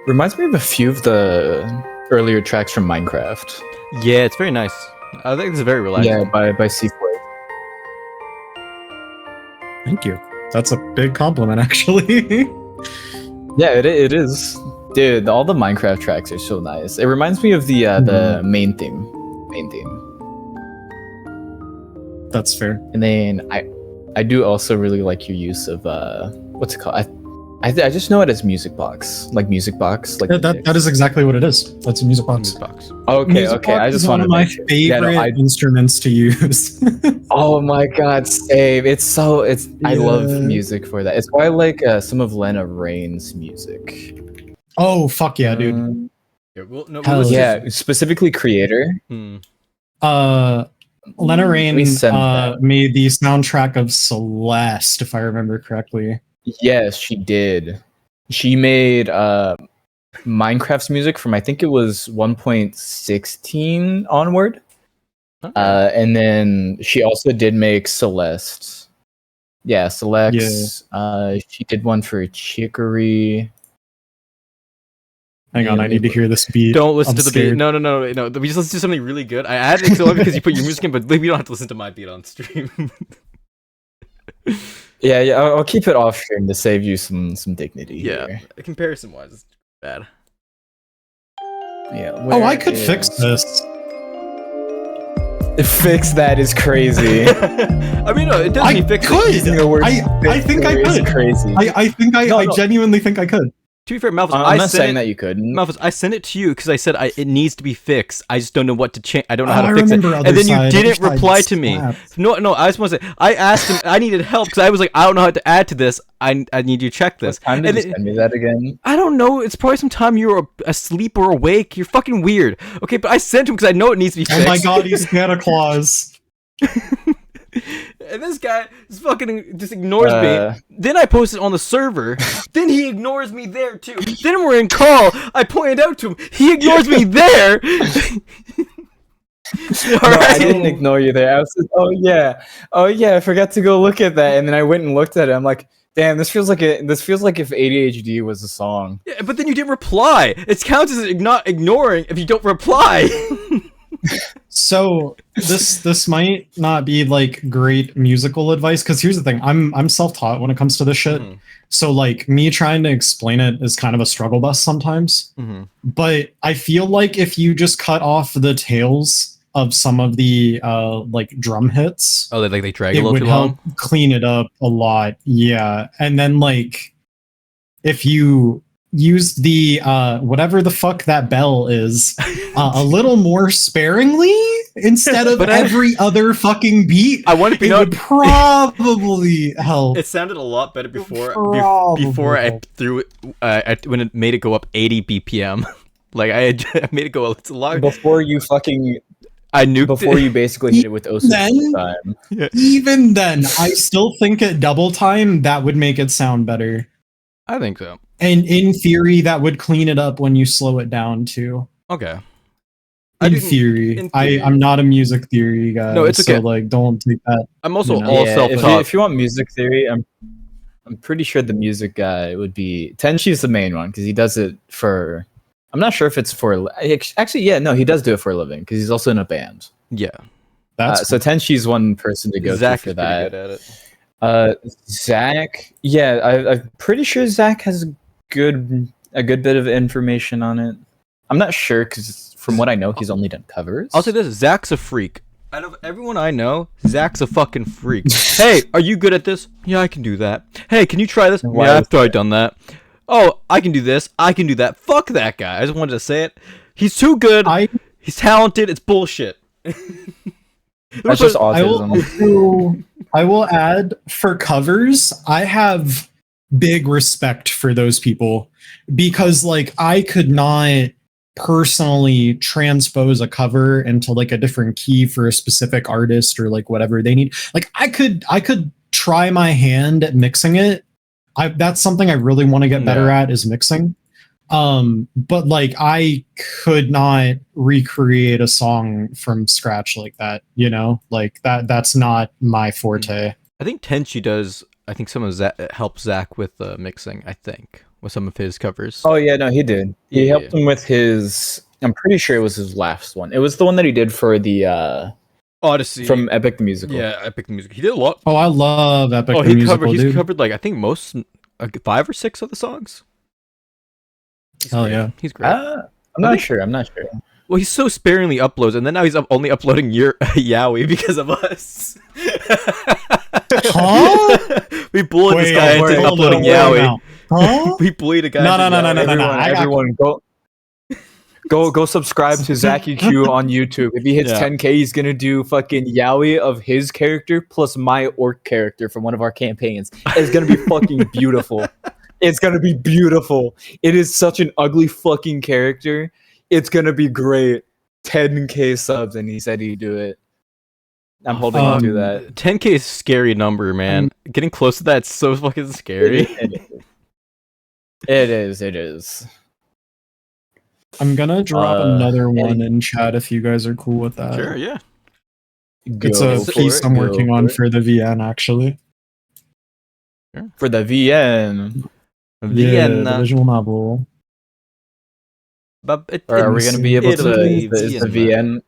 Reminds me of a few of the earlier tracks from Minecraft. Yeah, it's very nice. I think it's very relaxing. Yeah, by C4. Thank you. That's a big compliment, actually. Yeah, it is. Dude, all the Minecraft tracks are so nice. It reminds me of the main theme. That's fair. And then I do also really like your use of what's it called? I just know it as music box. Like that is exactly what it is. That's a music box. Okay, music okay. Box I just one of my favorite instruments to use. Oh my god, same. I love music for that. It's why I like some of Lena Raine's music. Oh fuck yeah, dude. Yeah, specifically Creator. Lena Raine We sent that. made the soundtrack of Celeste, if I remember correctly. Yes, she did. She made Minecraft's music from I think it was 1.16 onward. Okay. And then she also did make Celeste. Yeah, Celeste. She did one for Chicory. Hang on, I need to hear this beat. Don't listen I'm to the scared. beat. No. We just listen to something really good. I added it so because you put your music in, but we don't have to listen to my beat on stream. Yeah, I'll keep it off stream to save you some dignity. Yeah, here. comparison wise, it's bad. Yeah. Oh, I could fix this. Fix that is crazy. I mean, no, it doesn't I need fixing. could. Using the word I think I is could. crazy. I think I genuinely think I could. To be fair, Malphas, I'm not saying that you could. Malphas, I sent it to you because I said it needs to be fixed. I just don't know what to change. I don't know how I to fix it. remember And then you Other didn't Side reply to me. slapped. No. I just want to say I asked him. I needed help because I was like, I don't know how to add to this. I need you to check this. What time did And you then- send me that again? I don't know. It's probably some time you were asleep or awake. You're fucking weird. Okay, but I sent him because I know it needs to be fixed. Oh my god, he's Santa Claus. And this guy just ignores me. Then I post it on the server. Then he ignores me there too. Then we're in call. I pointed out to him. He ignores me there. I didn't ignore you there. I was like, oh yeah, I forgot to go look at that, and then I went and looked at it. I'm like, damn, this feels like if ADHD was a song. Yeah, but then you didn't reply. It counts as not ignoring if you don't reply. So this might not be like great musical advice, because here's the thing, I'm self-taught when it comes to this shit. Mhm. So like me trying to explain it is kind of a struggle bus sometimes. Mm-hmm. But I feel like if you just cut off the tails of some of the like drum hits, Oh, they drag a it little would too help long. clean it up a lot. Yeah. And then like if you use the whatever the fuck that bell is a little more sparingly instead of But every other fucking beat, I want to be it would probably help. It sounded a lot better before Probably before I help. threw it when it made it go up 80 BPM. Like I made it go. It's a lot. Before you fucking, I knew before you basically hit it with OC Then- time. Even then, I still think at double time that would make it sound better. I think so. And in theory, that would clean it up when you slow it down too. Okay. In theory. I'm not a music theory guy. No, it's okay. So like, don't take that. I'm also You know. all Yeah, self-taught. if you want music theory, I'm pretty sure the music guy would be Tenchi's the main one because he does it for. I'm not sure if it's for. Actually, yeah, no, he does do it for a living because he's also in a band. Yeah. That's So Tenchi's one person to go Zach to for is pretty that. good at it. Zach, yeah, I'm pretty sure Zach has a good bit of information on it. I'm not sure because from what I know, he's only done covers. I'll say this: Zach's a freak. Out of everyone I know, Zach's a fucking freak. Hey, are you good at this? Yeah, I can do that. Hey, can you try this? Why Yeah, is I've already done that. Oh, I can do this. I can do that. Fuck that guy. I just wanted to say it. He's too good. He's talented. It's bullshit. That's just autism. I will add, for covers, I have big respect for those people because like I could not personally transpose a cover into like a different key for a specific artist or like whatever they need. Like I could try my hand at mixing it. That's something I really want to get better at, is mixing. But like I could not recreate a song from scratch like that, you know? Like that's not my forte. I think Tenchi does. I think some of Zach helps Zach with mixing. I think with some of his covers. Oh yeah, no, he did. He Yeah. helped him with his. I'm pretty sure it was his last one. It was the one that he did for the Odyssey from Epic the Musical. Yeah, Epic the Music. He did a lot. Oh, I love Epic the He Musical, covered. He's dude. covered like I think most 5 or 6 of the songs. Hell yeah. He's great. I'm not sure. Well, he's so sparingly uploads, and then now he's only uploading your Yowie because of us. Huh? We bullied this guy into uploading Yowie. We bullied a guy. No. Everyone go subscribe to Zachy Q on YouTube. If he hits 10K, he's gonna do fucking Yowie of his character plus my orc character from one of our campaigns. It's gonna be fucking beautiful. It's gonna be beautiful. It is such an ugly fucking character. It's gonna be great. 10K subs, and he said he'd do it. I'm holding on to that. 10K is a scary number, man. Getting close to that's so fucking scary. It is. I'm gonna drop another one in chat if you guys are cool with that. Sure, yeah. It's a piece I'm working on for the VN, actually. Sure. For the VN. Yeah, the visual novel. But are we going to be able to? Is the VN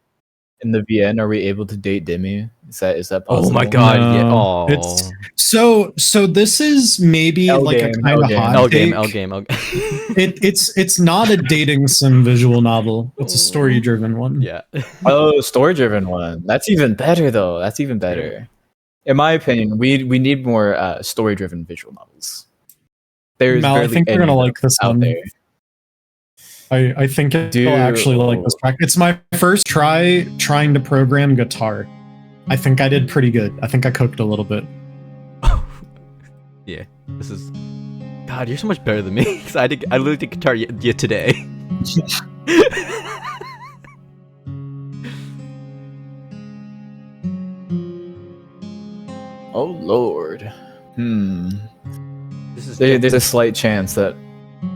in the VN? Are we able to date Demi? Is that possible? Oh my god! No. Yeah. Oh. It's so. This is maybe L like game, a kind of hot L take. game. It's not a dating sim visual novel. It's a story driven one. Yeah. Oh, story driven one. That's even better though. That's even better. In my opinion, we need more story driven visual novels. There's Mal, I think you're gonna like this out one. there. I think you'll actually like this track. It's my first trying to program guitar. I think I did pretty good. I think I cooked a little bit. Yeah, this is. God, you're so much better than me. Cause I literally did guitar yet today. Oh Lord. There's a slight chance that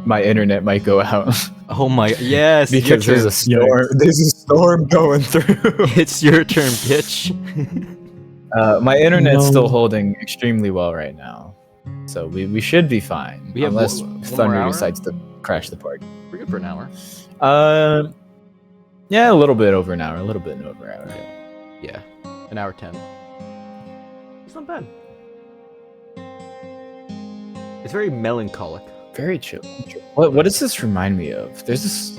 my internet might go out. Oh my, yes, because there's a storm. There's a storm going through. It's your turn, bitch. My internet's still holding extremely well right now, so we should be fine. Unless Thunder decides to crash the party. We're good for an hour. Yeah, a little bit over an hour. A little bit over an hour. Yeah, an hour 10. It's not bad. It's very melancholic. Very chill. What does this remind me of? There's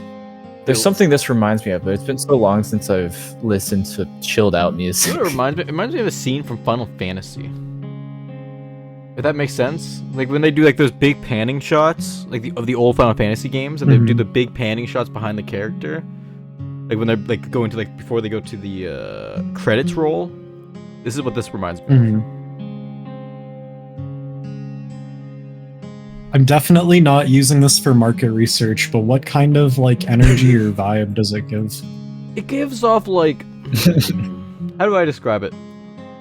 something this reminds me of, but it's been so long since I've listened to chilled out music. You know what it reminds me of a scene from Final Fantasy. If that makes sense, like when they do like those big panning shots, like of the old Final Fantasy games, and they do the big panning shots behind the character, like when they're like going to like before they go to the credits roll. This is what this reminds me of. I'm definitely not using this for market research, but what kind of like energy or vibe does it give? It gives off like how do I describe it?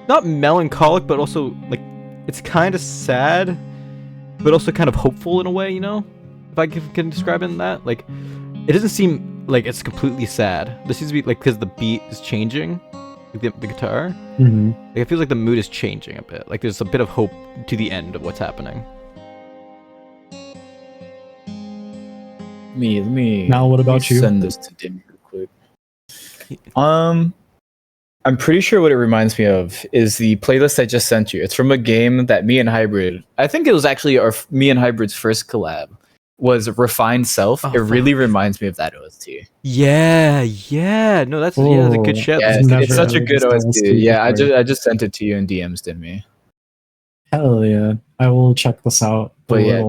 Not melancholic, but also like it's kind of sad, but also kind of hopeful in a way, you know? If I can describe it in that, like it doesn't seem like it's completely sad. This seems to be like because the beat is changing, like the guitar. Like it feels like the mood is changing a bit. Like there's a bit of hope to the end of what's happening. Let me. Now, what about you? Send this to Dim real quick. I'm pretty sure what it reminds me of is the playlist I just sent you. It's from a game that me and Hybrid. I think it was actually me and Hybrid's first collab. Was Refined Self. It really reminds me of that OST. Yeah. No, that's that's a good shit. Yeah, it's such a good OST. Yeah, I just sent it to you in DMs, didn't we? Hell yeah, I will check this out. But yeah,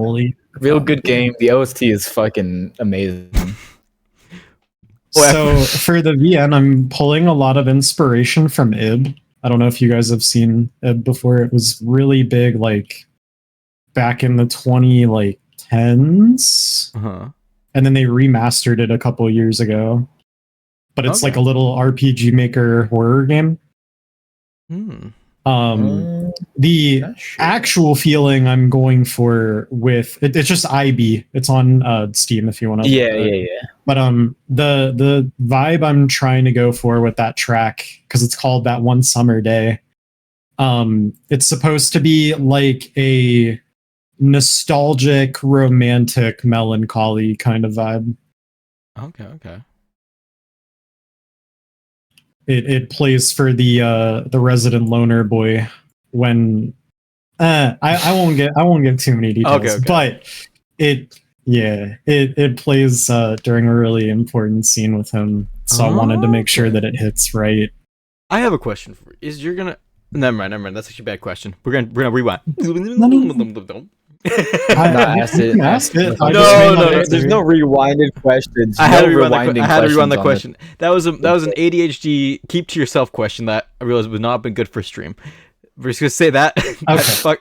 real good game. The OST is fucking amazing. So for the VN, I'm pulling a lot of inspiration from IB. I don't know if you guys have seen IB before. It was really big, like back in the 10s, and then they remastered it a couple years ago. But it's like a little RPG Maker horror game. The actual feeling I'm going for with it's just IB. It's on Steam if you want to. Yeah. But the vibe I'm trying to go for with that track, because it's called That One Summer Day. It's supposed to be like a nostalgic, romantic, melancholy kind of vibe. Okay. It plays for the resident loner boy when I won't get too many details, but it plays during a really important scene with him, so I wanted to make sure that it hits right. I have a question for you. You're gonna never mind, that's actually a bad question. We're gonna rewind. Ask it. No, there's no rewinded questions. I had to rewind the question. That was an ADHD keep to yourself question that I realized would not have been good for stream. we're just gonna say that. I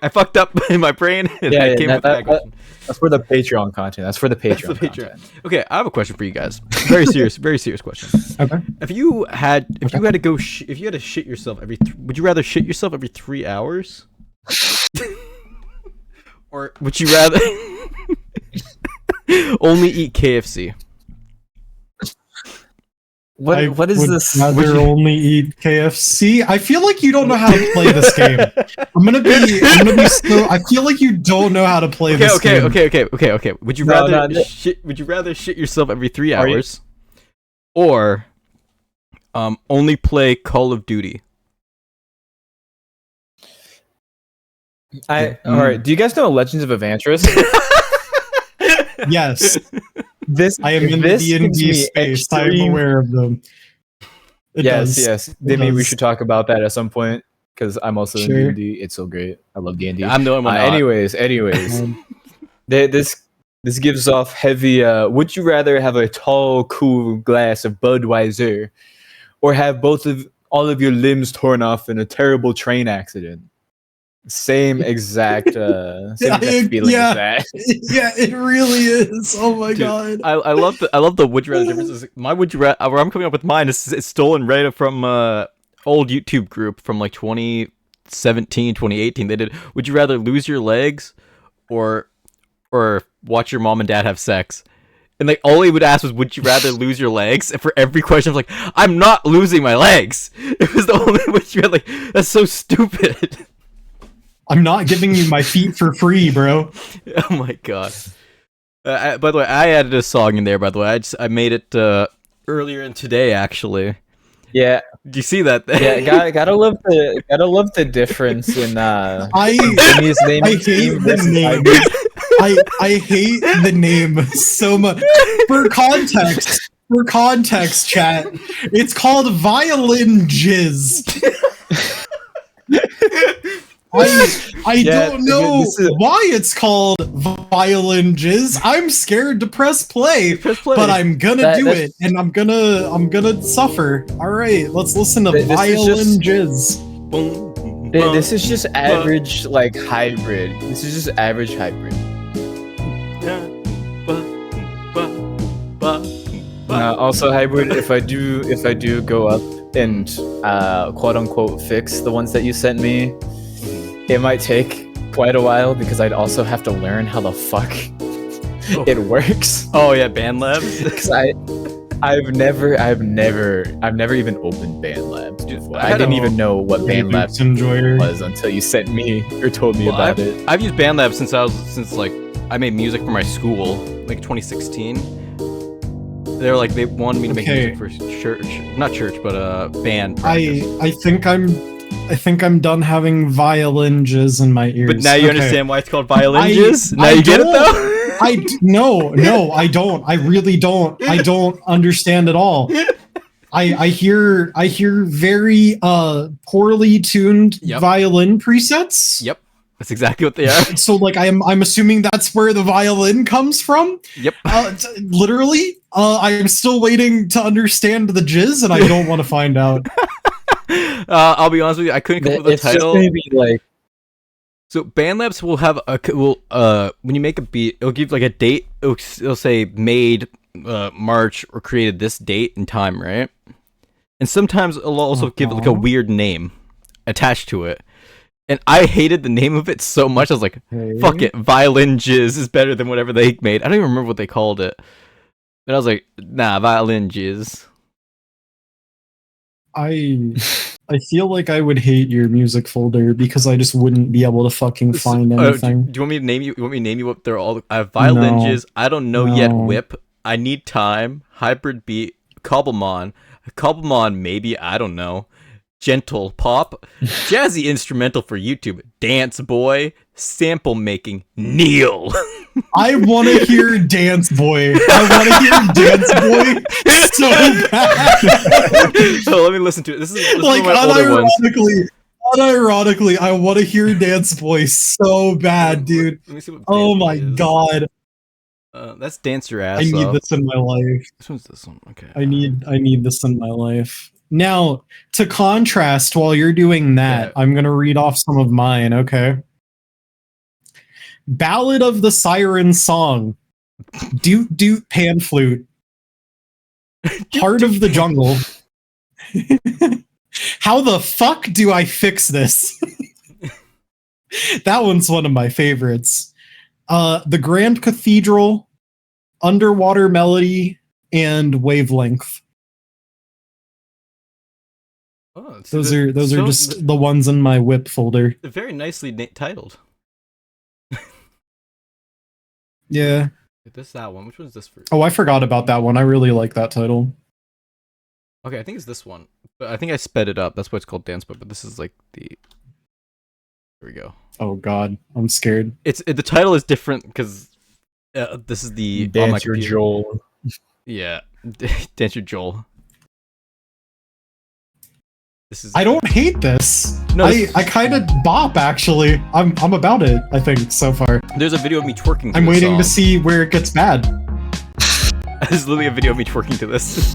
fucked up in my brain. And I came with that question. That's for the Patreon content. That's for the Patreon. Content. Okay, I have a question for you guys. Very serious question. Okay. If you had to go, if you had to shit yourself would you rather shit yourself every 3 hours, or would you rather only eat KFC? What is this? Would rather only eat KFC? I feel like you don't know how to play this game. I'm gonna be so. I feel like you don't know how to play this game. Okay. Would you rather shit yourself every 3 hours, or only play Call of Duty? All right. Do you guys know Legends of Adventures? Yes. I am in the D&D space. I'm aware of them. Yes. Maybe we should talk about that at some point, because I'm also in D&D. It's so great. I love D&D. I'm the only one. Anyways, this gives off heavy. Would you rather have a tall, cool glass of Budweiser, or have all of your limbs torn off in a terrible train accident? Same exact feeling as that. Yeah, it really is. Oh my god. I love the would you rather differences. My would you rather, where I'm coming up with mine is it's stolen right from old YouTube group from like 2017, 2018. They did, would you rather lose your legs or watch your mom and dad have sex? And like all he would ask was, would you rather lose your legs? And for every question I was like, I'm not losing my legs. It was the only would you rather, like, that's so stupid. I'm not giving you my feet for free, bro. Oh my god. By the way, I added a song in there, by the way. I made it earlier in today, actually. Yeah. Do you see that? Yeah, gotta love the difference in I hate the name. I hate the name so much. For context, chat, it's called Violin Jizz. I don't know why it's called Violin Jizz. I'm scared to press play, but I'm gonna do it, and I'm gonna suffer. All right, let's listen to Violin Jizz. This is just average, like, hybrid. This is just average hybrid. Also, hybrid. If I do go up and quote unquote fix the ones that you sent me, it might take quite a while, because I'd also have to learn how the fuck it works. Oh yeah, BandLabs. Because I've never even opened BandLabs before. I didn't even know what BandLabs was until you sent me or told me about it. I've used BandLabs since I made music for my school, like 2016. They wanted me to make music for not church, but band practice. I think I'm done having violin jizz in my ears. But now you understand why it's called violin jizz? Now you get it though? No, I don't. I really don't. I don't understand at all. I hear very poorly tuned violin presets. Yep. That's exactly what they are. So like I'm assuming that's where the violin comes from. Yep. Literally, I'm still waiting to understand the jizz, and I don't want to find out. I'll be honest with you, I couldn't come up with a title. Just maybe like, so BandLabs will have when you make a beat, it'll give like a date. It'll say made March or created this date and time, right? And sometimes it'll also give it like a weird name attached to it. And I hated the name of it so much. I was like, fuck it, Violin Jizz is better than whatever they made. I don't even remember what they called it. And I was like, nah, Violin Jizz. I feel like I would hate your music folder, because I just wouldn't be able to fucking find anything. Do you want me to name you? You want me to name you what they're all? I have Violin Jizz. I don't know yet. Whip. I need time. Hybrid beat. Cobblemon. Maybe. I don't know. Gentle pop. Jazzy instrumental for YouTube. Dance boy. Sample making. Neil. I want to hear Dance Boy. I want to hear Dance Boy so bad. So let me listen to it. This is like one of my older ones. Unironically, I want to hear Dance Boy so bad, dude. Let me see what oh my god. That's Dance Your Ass I need Off. this in my life. This one's this one. Okay. I need this in my life. Now, to contrast, while you're doing that, Yeah. I'm going to read off some of mine, okay? Ballad of the Siren Song. Doot Doot Pan Flute. Heart of the Jungle. How the fuck do I fix this? That one's one of my favorites. The Grand Cathedral, Underwater Melody, and Wavelength. Oh, Those are just the ones in my whip folder. very nicely titled. Yeah. That one. Which one's this for? Oh, I forgot about that one. I really like that title. Okay, I think it's this one. But I think I sped it up. That's why it's called Dance Book. But this is like the. Here we go. Oh God, I'm scared. The title is different because this is the Dance Your Joel. Yeah, Dance Your Joel. This is. I don't hate this. No, I kind of bop actually. I'm about it. I think so far. There's a video of me twerking. I'm waiting to see where it gets bad. There's literally a video of me twerking to this.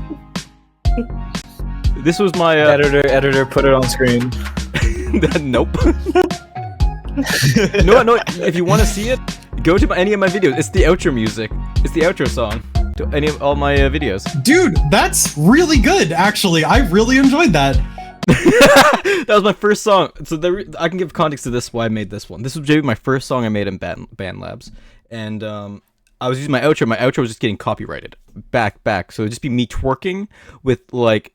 This was my editor, put it on screen. Nope. No. If you want to see it, go to any of my videos. It's the outro music. It's the outro song to all my videos. Dude, that's really good. Actually, I really enjoyed that. That was my first song. So I can give context to this. Why I made this one. This was maybe my first song I made in Band Labs, and I was using my outro. My outro was just getting copyrighted. Back. So it'd just be me twerking with like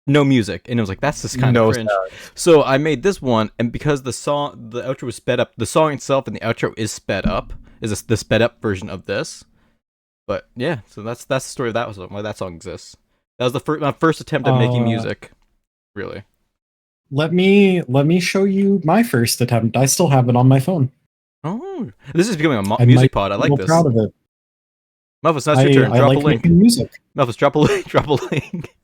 no music, and it was like that's just kind of cringe. So I made this one, and because the outro was sped up, the song itself and the outro is sped up. Is the sped up version of this? But yeah, so that's the story of that song. Why that song exists. That was my first attempt at making music. Really. Let me show you my first attempt. I still have it on my phone. Oh, this is becoming a music pod. I like this. Proud of it. Malphas, that's your turn. Drop a link. Music. Malphas, drop a link. Drop a link.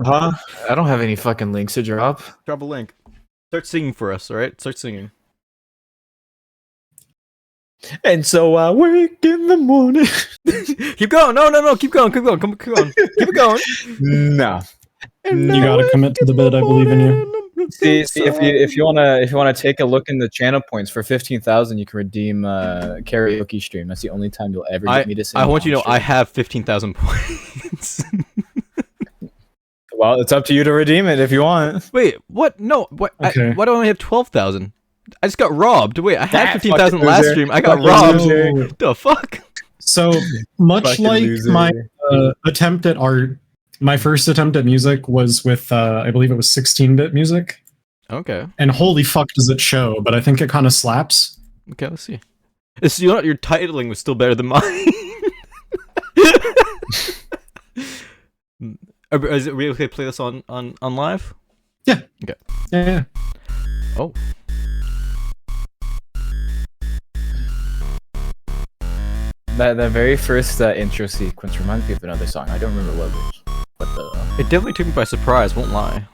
Huh? I don't have any fucking links to drop. Drop a link. Start singing for us, all right? Start singing. And so I wake in the morning. Keep going. No. Keep going. Keep on. Keep it going. No. You gotta commit to the bit. I believe in you. See, if you wanna take a look in the channel points for 15,000, you can redeem karaoke stream. That's the only time you'll ever get me to sing. I want you to know I have 15,000 points. Well, it's up to you to redeem it if you want. Wait, what? No, what? Okay. Why do I only have 12,000? I just got robbed. Wait, I had That 15,000 fucking last loser. stream. I got Fucking robbed. loser. The fuck? So much Fucking like loser. my attempt at art, my first attempt at music was with I believe it was 16-bit music. Okay. And holy fuck does it show, but I think it kind of slaps. Okay, let's see. You know what? Your titling was still better than mine. Is it really okay to play this on live? Yeah. Okay. Yeah. Oh. That very first intro sequence reminds me of another song. I don't remember what it was. What the? It definitely took me by surprise, won't lie.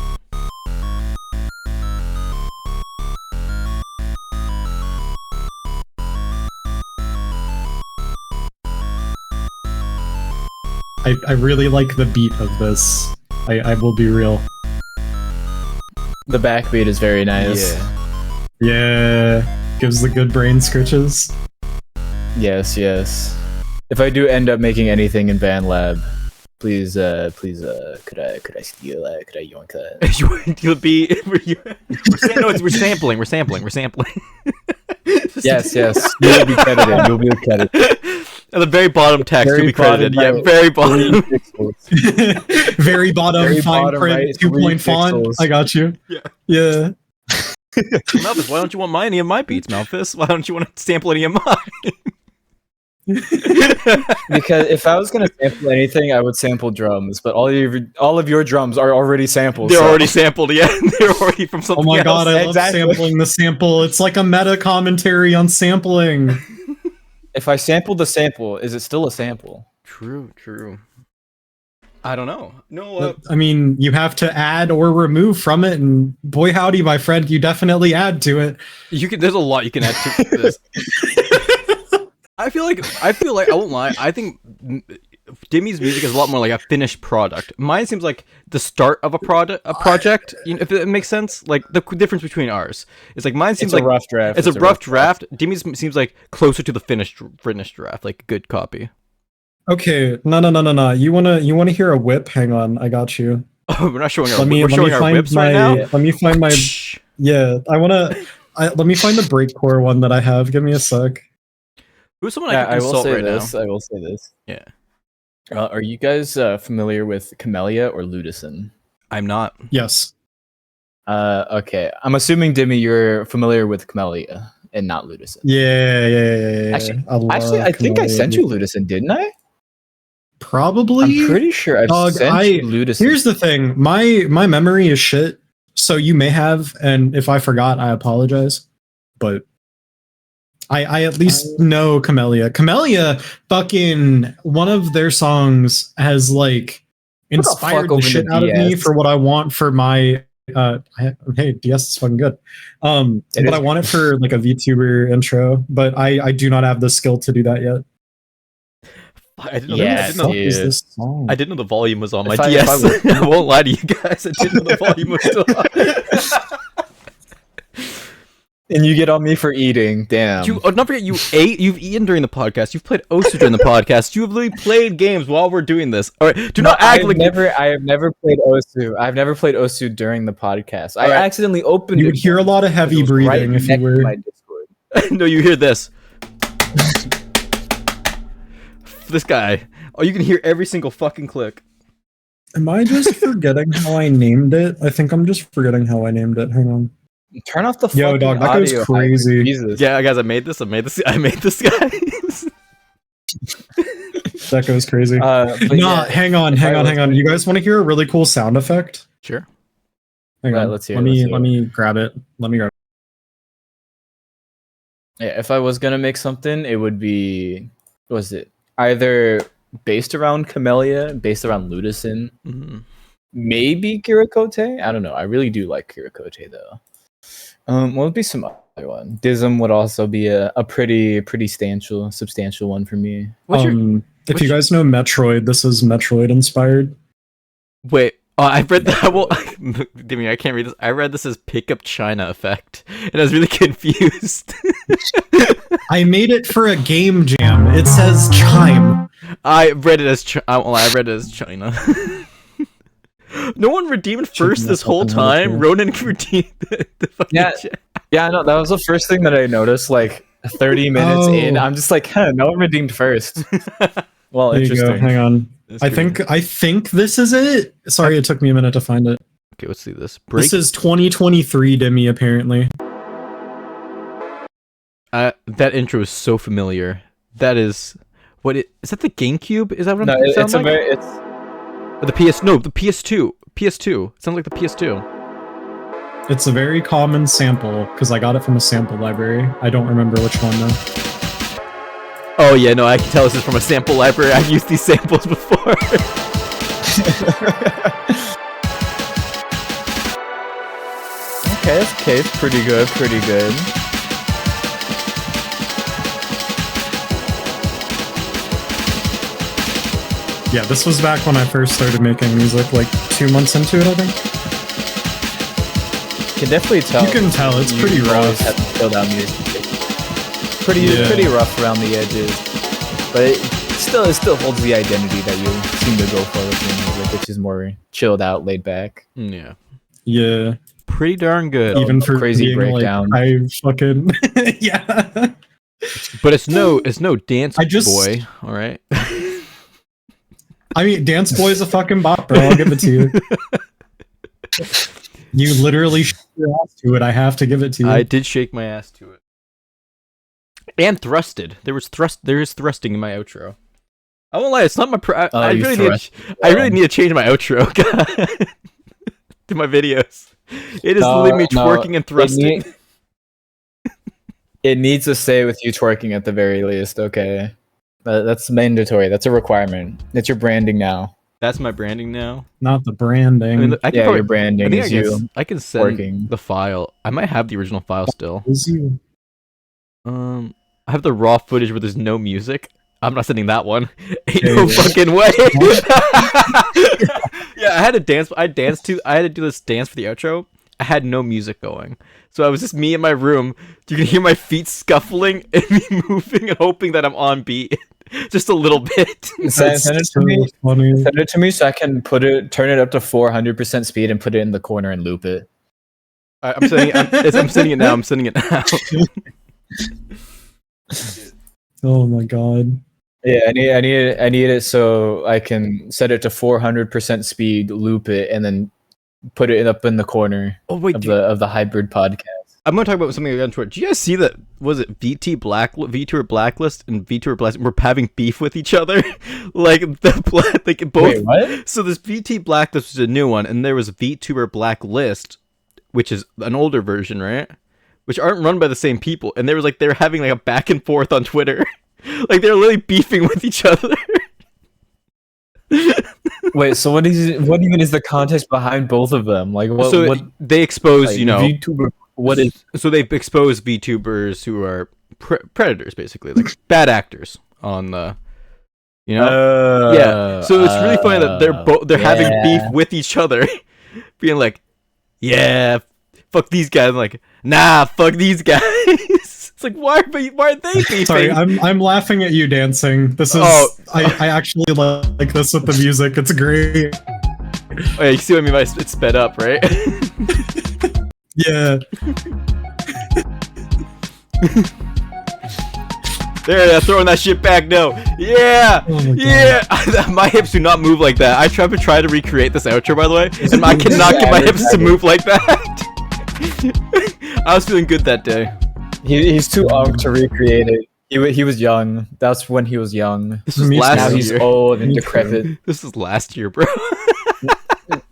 I really like the beat of this. I will be real. The backbeat is very nice. Yeah. Yeah. Gives the good brain scritches. Yes. If I do end up making anything in Band Lab, please, could I steal that? Could I yoink that? You'll be. We're sampling. Yes. You'll be credited. You'll be credited. At the very bottom text, Very you'll be credited. bottom, Yeah, very bottom. Very bottom, Very fine bottom print, right, 2-point 3 font. pixels. I got you. Yeah. Malphas, why don't you want any of my beats, Malphas? Why don't you want to sample any of mine? Because if I was gonna sample anything, I would sample drums. But all of your drums are already sampled. They're so- already sampled, yeah. They're already from Oh something my else. god, I love exactly. sampling the sample. It's like a meta commentary on sampling. If I sampled the sample, is it still a sample? True. I don't know. No, I mean, you have to add or remove from it, and boy howdy, my friend, you definitely add to it. you can. There's a lot you can add to this. I feel like I won't lie. I think Dimmy's music is a lot more like a finished product. Mine seems like the start of a project. You know, if it makes sense. Like the difference between ours is like mine seems It's like a rough draft. It's a rough draft. Dimmy's seems like closer to the finished draft, like a good copy. Okay, no. You wanna hear a whip? Hang on, I got you. Oh, we're not showing our. Let me We're showing our find whips my. right now. Let me find my. Yeah, let me find the breakcore one that I have. Give me a sec. Who's someone I can consult right now? I will say this. Yeah. Are you guys familiar with Camellia or Ludison? I'm not. Yes. Okay. I'm assuming, Dimmy, you're familiar with Camellia and not Ludison. Yeah. Actually, I think I sent you Ludison, didn't I? Probably. I'm pretty sure I've sent you Ludison. Here's the thing. My memory is shit. So you may have, and if I forgot, I apologize. But I at least know Camellia. Camellia, fucking one of their songs has like inspired the shit out of me for what I want for my. Hey, DS is fucking good. But I want it for like a VTuber intro, but I do not have the skill to do that yet. I didn't know the volume was on my DS. I won't lie to you guys. I didn't know the volume was still on. And you get on me for eating. Damn. Don't forget, you've eaten during the podcast. You've played Osu during the podcast. You have literally played games while we're doing this. All right, not act like I have never played Osu. I've never played Osu during the podcast. I accidentally opened. You would hear a lot of heavy breathing if you were. My Discord. No, you hear this. This guy. Oh, you can hear every single fucking click. Am I just forgetting how I named it? I think I'm just forgetting how I named it. Hang on. Turn off the fucking Yo, dog, that goes crazy. Jesus. Yeah, guys, I made this, guys. That goes crazy. Hang on. You guys want to hear a really cool sound effect? Sure. Hang on. Let's hear Let me grab it. Yeah, if I was gonna make something, it would be, what was it? Either based around Camellia, based around Ludison, maybe Kirakote. I don't know. I really do like Kirakote though. What would be some other one? Dism would also be a pretty substantial one for me. If you guys know Metroid, this is Metroid inspired. Wait, I've read that. Well, Dimmy, I can't read this. I read this as Pickup China Effect, and I was really confused. I made it for a game jam. It says Chime. I read it as China. No one redeemed first this whole time. Ronan redeemed the fucking Yeah, no, that was the first thing that I noticed. Like 30 minutes in, I'm just like, no one redeemed first. Well, there interesting. You go. Hang on. I think this is it. Sorry, it took me a minute to find it. Okay, let's see this. This is 2023 Dimmy, apparently. That intro is so familiar. That is is that the GameCube? Is that what it sounds like? It's the PS2. PS2. It sounds like the PS2. It's a very common sample because I got it from a sample library. I don't remember which one though. Oh yeah, no, I can tell this is from a sample library. I've used these samples before. Okay, it's pretty good. Yeah, this was back when I first started making music, like 2 months into it, I think. You can definitely tell. You can tell, it's pretty rough. Have to fill out music. Pretty rough around the edges. But it still holds the identity that you seem to go for with your music, which is more chilled out, laid back. Yeah. Yeah. Pretty darn good. Even for crazy being, breakdown. Like, I fucking yeah. But it's no Dance Boy, all right? I mean, Dance Boy is a fucking bop, bro. I'll give it to you. You literally shook your ass to it. I have to give it to you. I did shake my ass to it. And thrusted. There is thrusting in my outro. I won't lie, it's not my I really need to change my outro to my videos. It is literally me twerking and thrusting. It needs to stay with you twerking at the very least, okay? That's mandatory. That's a requirement. It's your branding now. That's my branding now. Not the branding. Your branding is you. I can send twerking. the file. I might have the original file still. Is you? I have the raw footage where there's no music. I'm not sending that one. Ain't Yeah, no yeah. fucking way. Yeah, I had to dance. I had to do this dance for the outro. I had no music going, so I was just me in my room. You can hear my feet scuffling and me moving and hoping that I'm on beat, just a little bit. Send it to me. Funny. Send it to me so I can turn it up to 400% speed and put it in the corner and loop it. I'm sending it. I'm sending it now. I'm sending it now. Oh my god. Yeah, I need it so I can set it to 400% speed, loop it, and then put it up in the corner Oh wait, of the Hybird podcast. I'm gonna talk about something on Twitter. Did you guys see that? Was it VTuber Blacklist and VTuber Blast were having beef with each other? Like both. Wait, what? So this VT Blacklist was a new one, and there was VTuber Blacklist, which is an older version, right? Which aren't run by the same people, and they were having like a back and forth on Twitter, like they're literally beefing with each other. Wait, so what even is the context behind both of them? Like what they expose, like, you know, VTuber, what is so they've exposed VTubers who are predators, basically, like bad actors on the, you know, yeah. So it's really funny that they're having beef with each other, being like, yeah, fuck these guys. I'm like, nah, fuck these guys. It's like, why are they beefing? Sorry, I'm laughing at you dancing. This is I actually like this with the music. It's great. Oh, yeah, you see what I mean by it's sped up, right? Yeah. There, throwing that shit back now. Yeah, Oh my God. yeah. My hips do not move like that. I try to recreate this outro, by the way, and I cannot get my hips to move like that. I was feeling good that day. he's too young to recreate it. He was young. That's when he was young. This was Me last Now year. he's old and decrepit. This was last year, bro.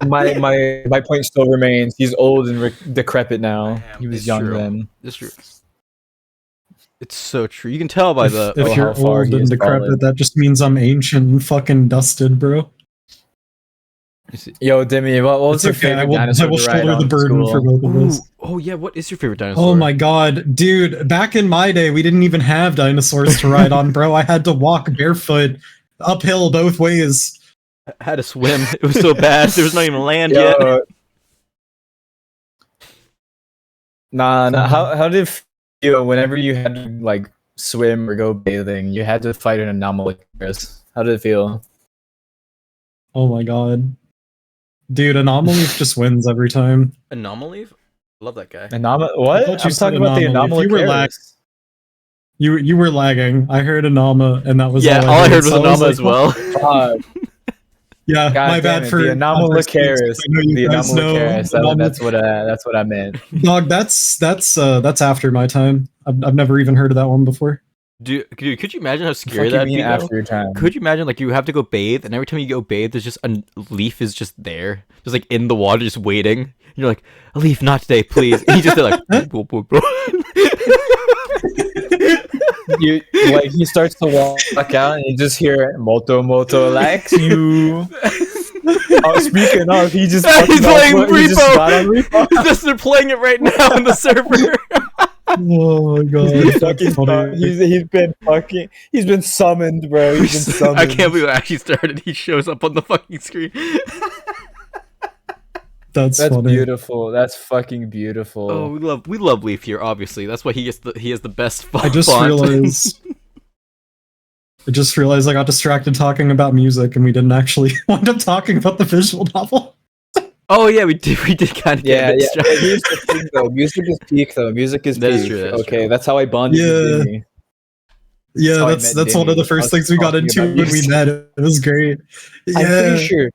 My point still remains. He's old and decrepit now. He was It's young true. then. It's true. It's so true. You can tell by the. If how you're far old he and has decrepit, fallen. that just means I'm ancient and fucking dusted, bro. Yo, Demi, what was It's your okay. favorite I dinosaur will to ride shoulder on the burden school? for both of Ooh, us. oh yeah, what is your favorite dinosaur? Oh my god, dude! Back in my day, we didn't even have dinosaurs to ride on, bro. I had to walk barefoot uphill both ways. I had to swim. It was so bad. There was not even land yet. Yo, nah. How did it feel whenever you had to like swim or go bathing? You had to fight an Anomalous. How did it feel? Oh my god, dude! Anomaly just wins every time. Anomaly? Love that guy. I What? thought you I'm said talking about the Anomaly. If you were Anomalous. You were lagging. I heard Anama, and that was Yeah, all I heard was So Anama like, as well. Yeah, God my damn bad it, for the Anomalous. context, I know you The guys know Anomalous. Anomaly. That's what I meant. Dog, that's after my time. I've never even heard of that one before. Dude, could you imagine how What scary do you that'd mean be? Though? after your time? Could you imagine like you have to go bathe, and every time you go bathe, there's just a leaf is just there, just like in the water, just waiting. And you're like, a leaf, not today, please. And he's just there like, boop, boop, boop. You like he starts to walk out and you just hear moto likes you. Oh, speaking of, he just He's playing he just Repo. got on Repo. They're playing it right now on the server. Oh my god, that's funny. He's been summoned, bro. He's been summoned. I can't believe it actually started. He shows up on the fucking screen. That's That's funny. beautiful. That's fucking beautiful. Oh, we love Leaf here. Obviously, that's why he has the best font. I just realized I got distracted talking about music, and we didn't actually wind up talking about the visual novel. Oh yeah, we did kind of yeah, get yeah. distracted. Here's the thing, though. Music is peak, though. Music is That is peak. true, that's Okay, true. that's how I bonded with Jimmy. Yeah, how I that's met one of the Demi. first I things was we got talking into about when we music. met. It was great. I'm Yeah, pretty sure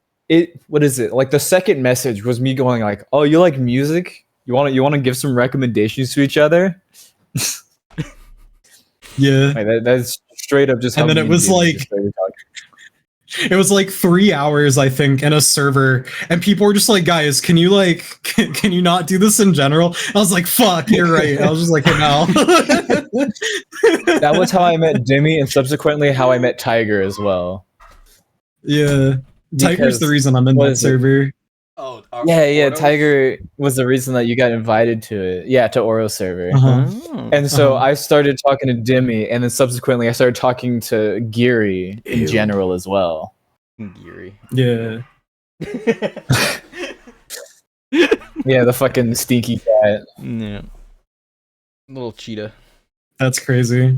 what is it? Like the second message was me going like, "Oh, you like music? You want to give some recommendations to each other?" yeah. Like, that's straight up just. And how then me it was Jimmy like- just started talking. It was like 3 hours, I think, in a server, and people were just like, "Guys, can you can you not do this in general?" I was like, "Fuck, you're right." I was just like, "Hey, no." That was how I met Jimmy, and subsequently how I met Tiger as well. Yeah, Tiger's Because- the reason I'm in what that is it? server. Oh, Yeah. Tiger was the reason that you got invited to it. Yeah, to Oro server. Uh-huh. And so I started talking to Dimmy, and then subsequently I started talking to Geary in Ew. general as well. Geary. Yeah. Yeah, the fucking stinky cat. Yeah. Little cheetah. That's crazy.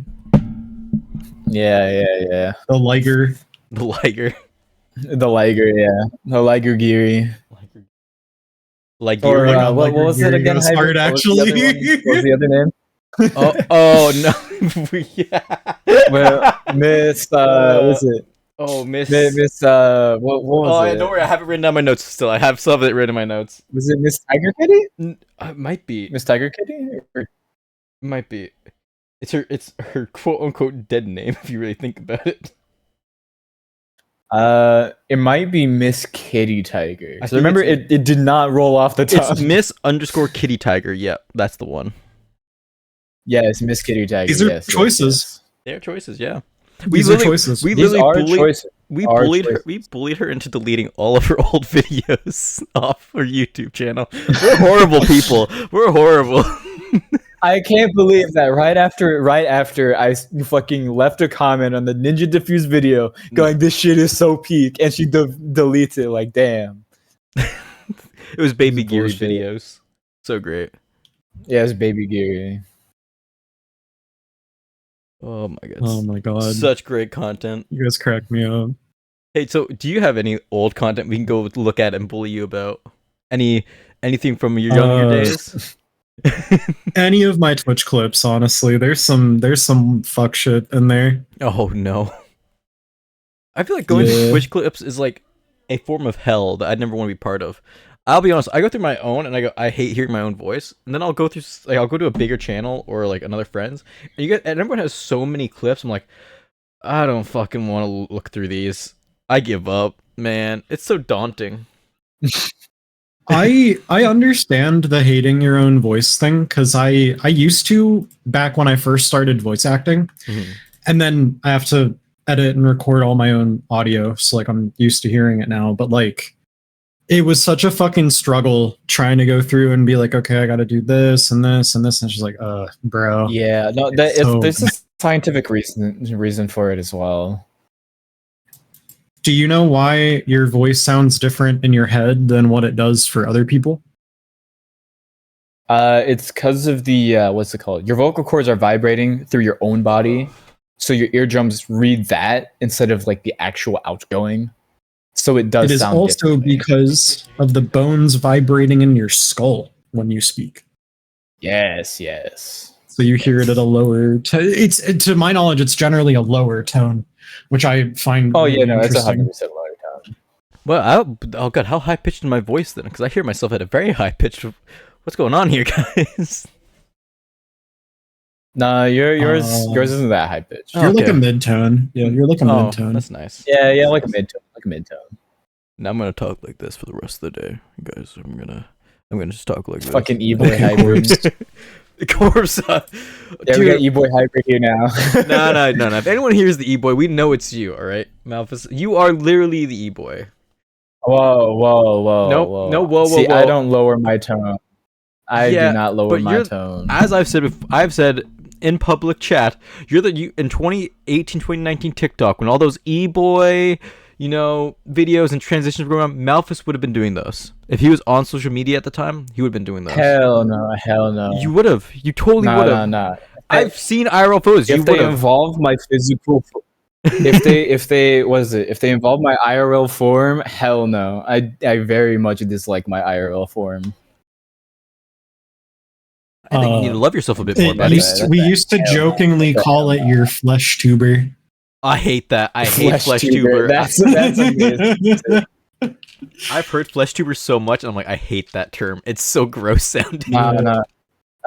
Yeah. The liger. The liger. The Liger, yeah. The Liger Geary. Like Or Geary. what was it again? It's hard, Hybrid? What was the other actually. one? What was the other name? Oh no. Yeah. Well, Miss, what was it? Oh, Miss. Miss, what was it? Don't worry. I have it written down my notes still. I have some of it written in my notes. Was it Miss Tiger Kitty? It might be. Miss Tiger Kitty? Or- Might be. It's her quote unquote dead name if you really think about it. It might be Miss Kitty Tiger. I So remember, it did not roll off the tongue. It's Miss _ Kitty Tiger. Yeah, that's the one. Yeah, it's Miss Kitty Tiger. These are yes, choices. Their choices, yeah. These are choices. We These literally are bullied, choices. we Are bullied her. choices. We bullied her into deleting all of her old videos off her YouTube channel. We're horrible people. We're horrible. I can't believe that right after I fucking left a comment on the Ninja Diffuse video going, this shit is so peak, and she deletes it. Like, damn. It was Baby This is Geary's bullshit. videos. So great. Yeah, it's Baby Geary. Oh my god. Oh my god. Such great content. You guys crack me up. Hey, so do you have any old content we can go look at and bully you about? Anything from your younger days? Any of my Twitch clips, honestly. There's some fuck shit in there. Oh no. I feel like going to Yeah. Twitch clips is like a form of hell that I'd never want to be part of. I'll be honest, I go through my own and I hate hearing my own voice. And then I'll go through I'll go to a bigger channel or like another friend's. And everyone has so many clips. I'm like, I don't fucking want to look through these. I give up, man. It's so daunting. I understand the hating your own voice thing because I used to back when I first started voice acting, and then I have to edit and record all my own audio, so like I'm used to hearing it now. But like, it was such a fucking struggle trying to go through and be like, okay, I got to do this and this and this, and she's like, bro. Yeah, no, there's a scientific reason for it as well. Do you know why your voice sounds different in your head than what it does for other people? It's because of the what's it called? Your vocal cords are vibrating through your own body, so your eardrums read that instead of like the actual outgoing. So it does. It is sound also differently. because of the bones vibrating in your skull when you speak. Yes. So you hear it at a lower. It's to my knowledge, it's generally a lower tone, which I find. Oh really yeah, no, it's interesting. 100% lower tone. Well, oh god, how high pitched is my voice then? Because I hear myself at a very high pitch. What's going on here, guys? Nah, yours isn't that high pitched. You're like Okay. a mid tone. Yeah, you're like a mid tone. That's nice. Yeah, like a mid tone. Now I'm gonna talk like this for the rest of the day, guys. I'm gonna just talk like this. Fucking e-boy Okay, hybrid. Corpse. Yeah, we got e-boy hybrid here now. No. If anyone hears the e-boy, we know it's you. All right, Malphas. You are literally the e-boy. Whoa. Nope, no, whoa. See, I don't lower my tone. I Yeah, do not lower but my you're- tone. As I've said in public chat, you in 2018, 2019 TikTok when all those e-boy, videos and transitions were going on, Malphas would have been doing those. If he was on social media at the time, he would have been doing those. Hell no. You would have. You totally would have. Nah. I've seen IRL photos. If You they would have. involve my physical, if they involve my IRL form, hell no. I very much dislike my IRL form. I think you need to love yourself a bit more, We buddy. used to jokingly call it your flesh tuber. I hate that. I hate flesh tuber. tuber. That's amazing. I've heard flesh tuber so much, and I'm like, I hate that term. It's so gross sounding. No.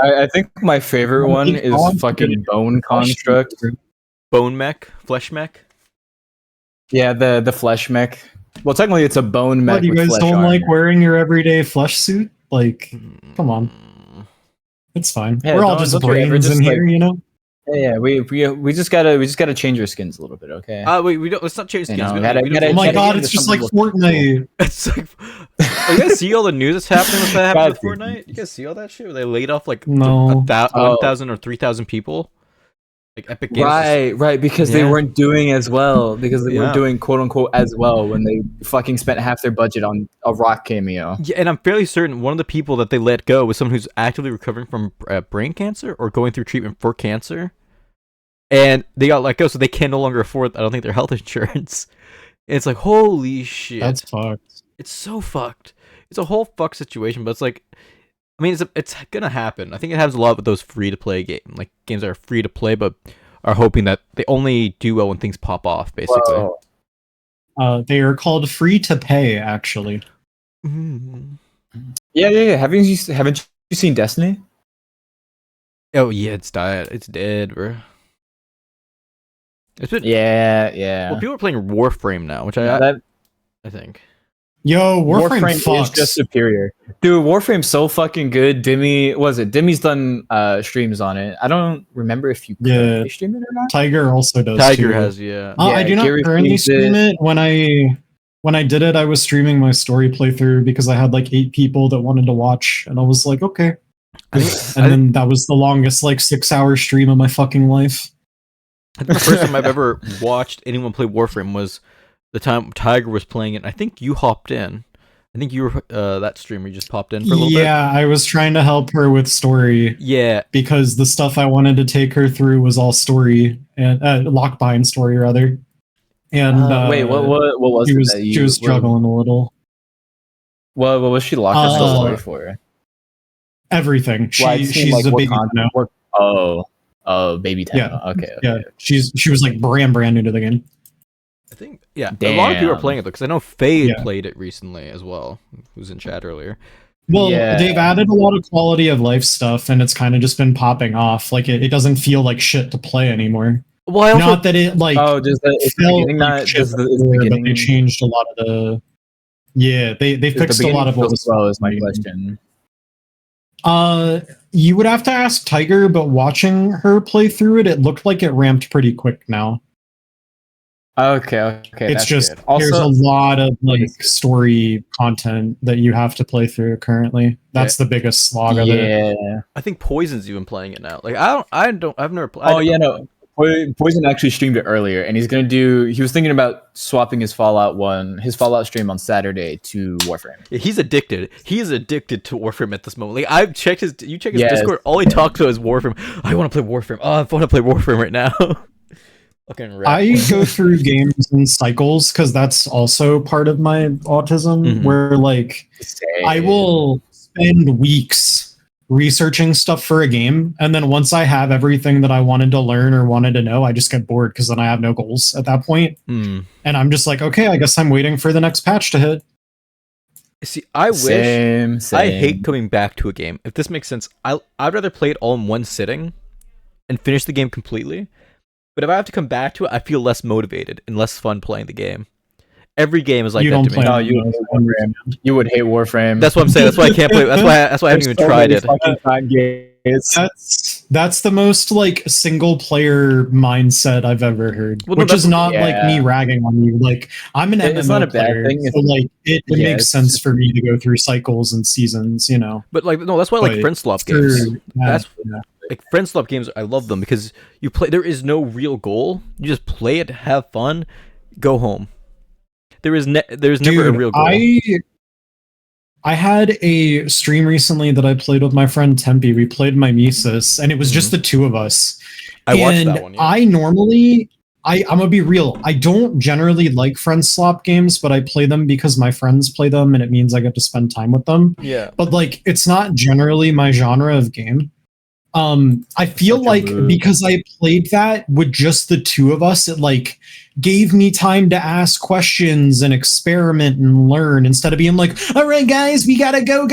I think my favorite one is fucking bone construct. Bone mech, flesh mech. Yeah, the flesh mech. Well, technically, it's a bone mech. What, you with guys flesh don't armor. like wearing your everyday flesh suit? Like, come on. It's fine. Yeah, We're all don't just you ever brains just, in here, you know? Yeah, we just gotta change our skins a little bit, okay? Wait, we don't. Let's not change You skins. know, We gotta- don't- gotta- Oh my gotta god, get it's into just like something Fortnite. It's like, oh, you guys see all the news that's happening with that happened with God, Fortnite? You guys see all that shit? Where they laid off like No. 1,000 or 3,000 people. Like Epic Games. Right, because they Yeah. weren't doing as well, because they Yeah. weren't doing quote unquote as well when they fucking spent half their budget on a rock cameo. Yeah, and I'm fairly certain one of the people that they let go was someone who's actively recovering from brain cancer or going through treatment for cancer. And they got let go, so they can no longer afford, I don't think, their health insurance. And it's like, holy shit. That's fucked. It's so fucked. It's a whole fuck situation, but it's like, I mean, it's gonna happen. I think it happens a lot with those free-to-play games, like games that are free to play, but are hoping that they only do well when things pop off, basically. Whoa. They are called free to pay, actually. Mm. Yeah. Haven't you seen Destiny? Oh yeah, it's died. It's dead, bro. It's been Yeah. Well, people are playing Warframe now, which I think. Yo, Warframe is fucks. just superior. Dude, Warframe's so fucking good. Dimmy's done streams on it. I don't remember if you Yeah. stream it or not. Tiger also does Tiger too. has, yeah. I Yeah, do not Gary currently streams stream it. When I did it, I was streaming my story playthrough because I had like 8 people that wanted to watch, and I was like, okay. I think, And then that was the longest like 6-hour stream of my fucking life. I think the first time I've ever watched anyone play Warframe was the time Tiger was playing it. And I think you hopped in. I think you were that streamer. You just popped in for a little bit. Yeah, I was trying to help her with story Yeah. because the stuff I wanted to take her through was all story and lockbind story rather. And Wait, what was she it was that you she was struggling a little. What was she locked up the story for? Everything. Well, I'd seen, She's like, a what baby content- now. Oh, baby Tenno. Yeah. Okay. Yeah, she was like brand new to the game. I think, yeah. A lot of people are Damn. playing it, though, because I know Fade Yeah. played it recently as well, who was in chat earlier. Well, Yeah. they've added a lot of quality of life stuff, and it's kind of just been popping off. Like it doesn't feel like shit to play anymore. Well, I also, Not that it like Oh, does the it's the felt beginning like not shit does the, is the before, but beginning they changed a lot of the. Yeah, they does the fixed a lot beginning of what feel was slow is my frustrating. question. You would have to ask Tiger, but watching her play through it, it looked like it ramped pretty quick now. Okay, It's that's just good. there's a Also, lot of like story content that you have to play through currently. That's the biggest slog of it. yeah. I think Poison's even playing it now. Like, I've never played. Oh yeah, no. Poison actually streamed it earlier, and he was thinking about swapping his Fallout stream on Saturday to Warframe. Yeah, he's addicted. He is addicted to Warframe at this moment. Like, I've checked you check his Yes. Discord, all he talks about is Warframe. I want to play Warframe. Oh, I want to play Warframe right now. Fucking rap. I go through games in cycles because that's also part of my autism, Mhm. where like I will spend weeks researching stuff for a game, and then once I have everything that I wanted to learn or wanted to know, I just get bored because then I have no goals at that point. Mm. And I'm just like, okay, I guess I'm waiting for the next patch to hit. See, I wish. Same. I hate coming back to a game. If this makes sense, I'd rather play it all in one sitting and finish the game completely. But if I have to come back to it, I feel less motivated and less fun playing the game. Every game is like You that don't to me. play No, on you those. You would hate Warframe. That's what I'm saying. That's why I can't play. That's why I haven't even tried it. Fucking time games. That's the most like single player mindset I've ever heard. Well, no, which is not like me yeah. ragging on you. Like I'm an It's MMO not a bad player, thing. so like it Yeah, makes it's sense just- for me to go through cycles and seasons. You know, But like, no, that's why I like But friend swap for games. that, That's yeah. like friend swap games. I love them because you play. There is no real goal. You just play it, have fun, go home. There's never a real goal. I had a stream recently that I played with my friend Tempe. We played Mimesis, and it was just the two of us. I watched And that one. Yeah. I'm gonna be real. I don't generally like friend swap games, but I play them because my friends play them, and it means I get to spend time with them. Yeah. But like, it's not generally my genre of game. I feel Such a like move. because I played that with just the two of us, it like gave me time to ask questions and experiment and learn instead of being like, all right, guys, we gotta go.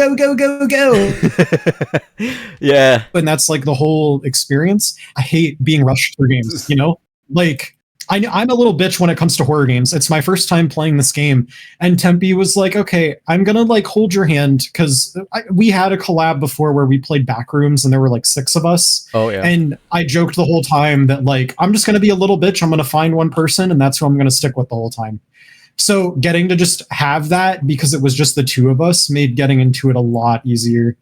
Yeah. And that's like the whole experience. I hate being rushed through games, you know? Like I'm a little bitch when it comes to horror games. It's my first time playing this game, and Tempe was like, "Okay, I'm gonna like hold your hand," because we had a collab before where we played Backrooms, and there were like 6 of us. Oh yeah. And I joked the whole time that like I'm just gonna be a little bitch. I'm gonna find one person, and that's who I'm gonna stick with the whole time. So getting to just have that because it was just the 2 of us made getting into it a lot easier.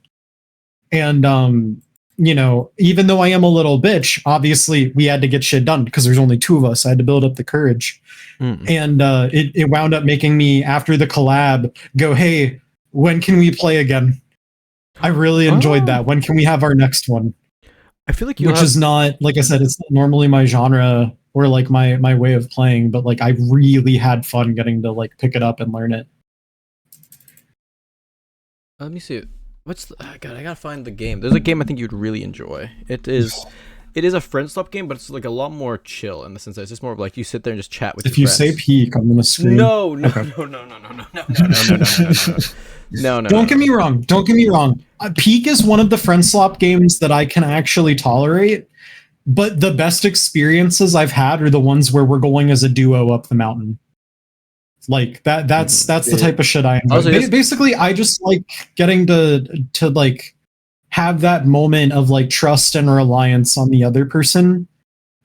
And you know, even though I am a little bitch, obviously we had to get shit done because there's only 2 of us. I had to build up the courage. And it wound up making me, after the collab, go, hey, when can we play again? I really enjoyed that. When can we have our next one? I feel like Which is not, like I said, it's not normally my genre or like my way of playing, but like I really had fun getting to like pick it up and learn it. Let me see. What's the, God? I gotta find the game. There's a game I think you'd really enjoy. It is a friend swap game, but it's like a lot more chill in the sense that it's just more of like you sit there and just chat with. If your you friends. say peak, I'm gonna scream. No. Don't get me wrong. Don't get me wrong. Peak is one of the friend swap games that I can actually tolerate, but the best experiences I've had are the ones where we're going as a duo up the mountain. Like that's the type of shit I enjoy. Also, Basically, I just like getting to like have that moment of like trust and reliance on the other person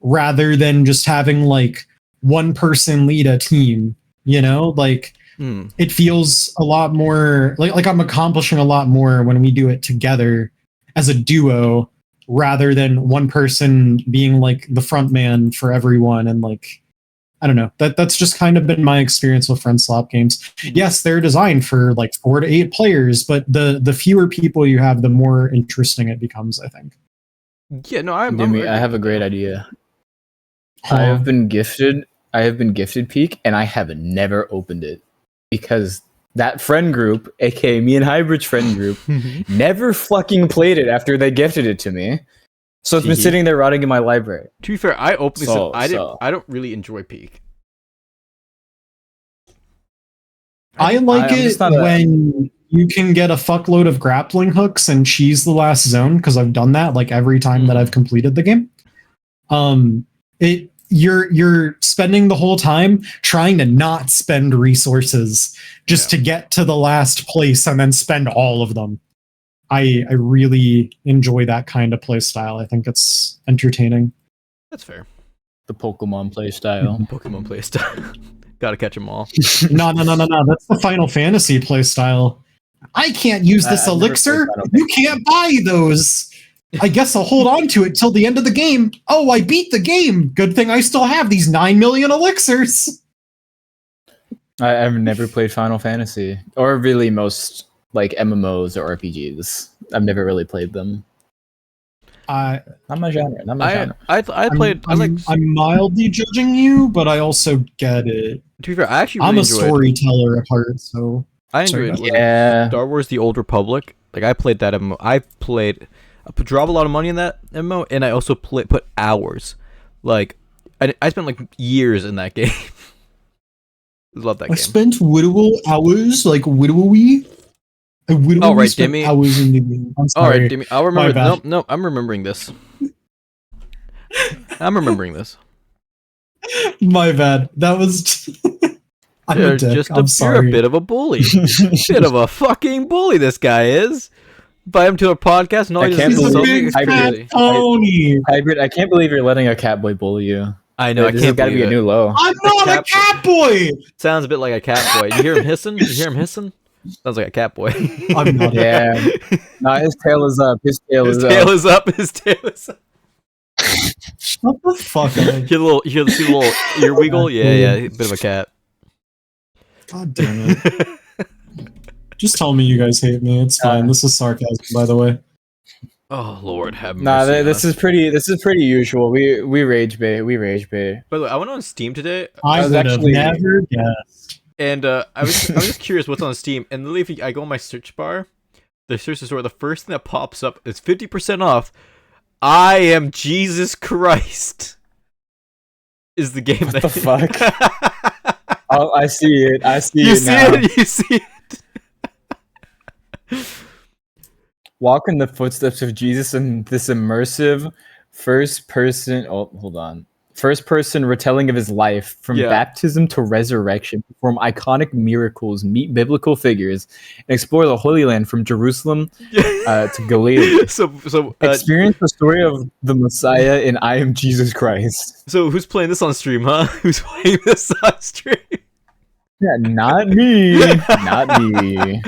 rather than just having like one person lead a team, you know? Like it feels a lot more like I'm accomplishing a lot more when we do it together as a duo rather than one person being like the front man for everyone. And like, I don't know, that's just kind of been my experience with friend swap games. Yes, they're designed for like 4 to 8 players, but the fewer people you have, the more interesting it becomes, I think. Yeah, no, I have a great idea. Huh. I have been gifted Peak, and I have never opened it because that friend group, aka me and Hybrid's friend group, never fucking played it after they gifted it to me. So it's been sitting there rotting in my library. To be fair, I openly said I don't really enjoy Peak. I like it when you can get a fuckload of grappling hooks and cheese the last zone, because I've done that like every time that I've completed the game. You're spending the whole time trying to not spend resources just to get to the last place and then spend all of them. I really enjoy that kind of play style. I think it's entertaining. That's fair. The Pokemon play style. Pokemon play style. Gotta catch them all. No. That's the Final Fantasy play style. I can't use this elixir. You can't buy those. I guess I'll hold on to it till the end of the game. Oh, I beat the game. Good thing I still have these 9 million elixirs. I've never played Final Fantasy, or really most like MMOs or RPGs. I've never really played them. Not my genre. I'm mildly judging you, but I also get it. To be fair, I actually I'm a storyteller at heart, so I enjoyed Star Wars: The Old Republic. Like I played that MMO. I drove a lot of money in that MMO, and I also put hours. Like I spent like years in that game. Love that game. I spent literal hours, like literally. Oh right, Demi. Hours in the game. I'm sorry. All right, Demi. I'll remember. No, I'm remembering this. My bad. That was. You're a bit of a bully. Bit of a fucking bully. This guy is. Invite him to a podcast. No, I can't believe Hybrid. I can't believe you're letting a catboy bully you. I know. This has got to be a new low. I'm not a catboy. Sounds a bit like a catboy. You hear him hissing? Sounds like a catboy. I'm not. Yeah. No, his tail is up. His tail is up. Shut the fuck up. You see the little ear wiggle? Yeah, a bit of a cat. God damn it. Just tell me you guys hate me. It's fine. This is sarcasm, by the way. Oh Lord, have mercy. Nah, this is pretty usual. We rage bait. By the way, I went on Steam today. I would have never guessed. And I was just curious what's on Steam. And literally, if I go in my search bar, the search store, the first thing that pops up is 50% off. I Am Jesus Christ. Is the game what the fuck? Oh, I see it. You see it. Walk in the footsteps of Jesus in this immersive first person. Oh, hold on. first-person retelling of his life from baptism to resurrection, perform iconic miracles, meet biblical figures, and explore the Holy Land from Jerusalem to Galilee. So Experience the story of the Messiah in I Am Jesus Christ. So who's playing this on stream, huh? Who's playing this on stream? Yeah, not me. Not me.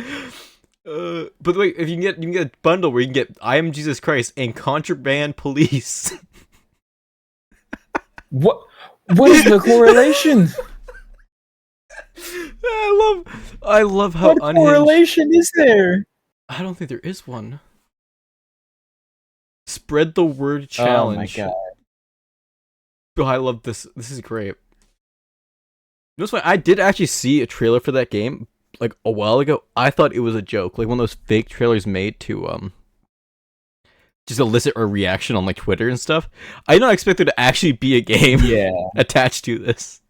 But wait, if you can get a bundle where you can get I Am Jesus Christ and Contraband Police. What is the correlation? I love how what correlation is there? I don't think there is one. Spread the word challenge. Oh my god. Oh, I love this. This is great. You know what's funny? I did actually see a trailer for that game like a while ago. I thought it was a joke, like one of those fake trailers made to just elicit a reaction on like Twitter and stuff. I did not expect there to actually be a game attached to this.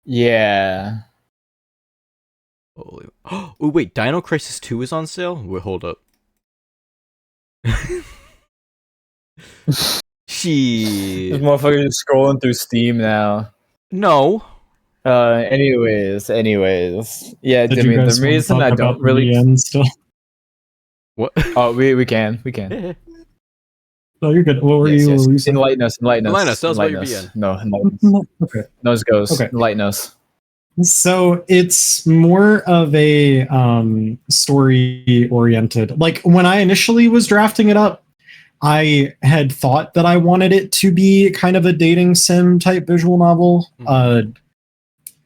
Yeah. Holy. Oh wait, Dino Crisis 2 is on sale? Wait, hold up. She. This motherfucker is scrolling through Steam now. No. Anyways. Yeah, Did Demi, you guys the reason wanna I talk don't about the really end still? What? Oh, we can. No, you're good. What were you saying? Enlighten us. Enlighten us. Tell us about your VN. No, enlighten us. Okay. Nose goes. Okay. Enlighten us. So it's more of a story oriented. Like when I initially was drafting it up, I had thought that I wanted it to be kind of a dating sim type visual novel.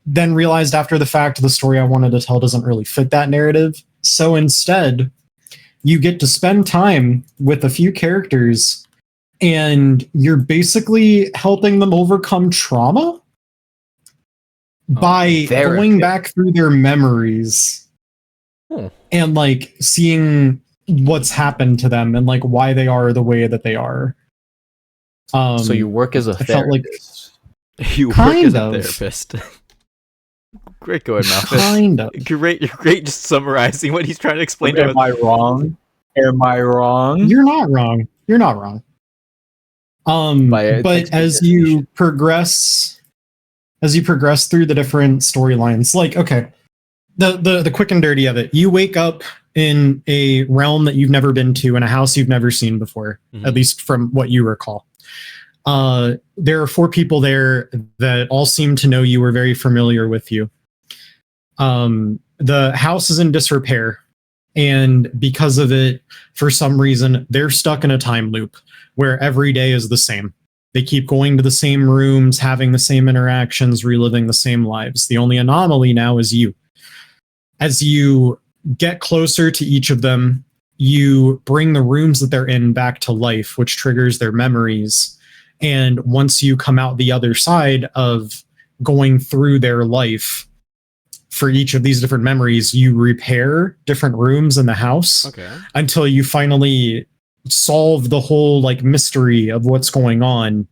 Then realized after the fact the story I wanted to tell doesn't really fit that narrative. So instead, you get to spend time with a few characters and you're basically helping them overcome trauma by going back through their memories and like seeing what's happened to them and like why they are the way that they are. So you work as a therapist. You work as a therapist. Great going, Malphas. Kind of. You're great just summarizing what he's trying to explain to us. Am I wrong? You're not wrong. But as you progress through the different storylines, like, okay, the quick and dirty of it, you wake up in a realm that you've never been to, in a house you've never seen before, at least from what you recall. There are 4 people there that all seem to know you, are very familiar with you. The house is in disrepair, and because of it, for some reason, they're stuck in a time loop where every day is the same. They keep going to the same rooms, having the same interactions, reliving the same lives. The only anomaly now is you. As you get closer to each of them, you bring the rooms that they're in back to life, which triggers their memories. And once you come out the other side of going through their life, for each of these different memories, you repair different rooms in the house until you finally solve the whole like mystery of what's going on.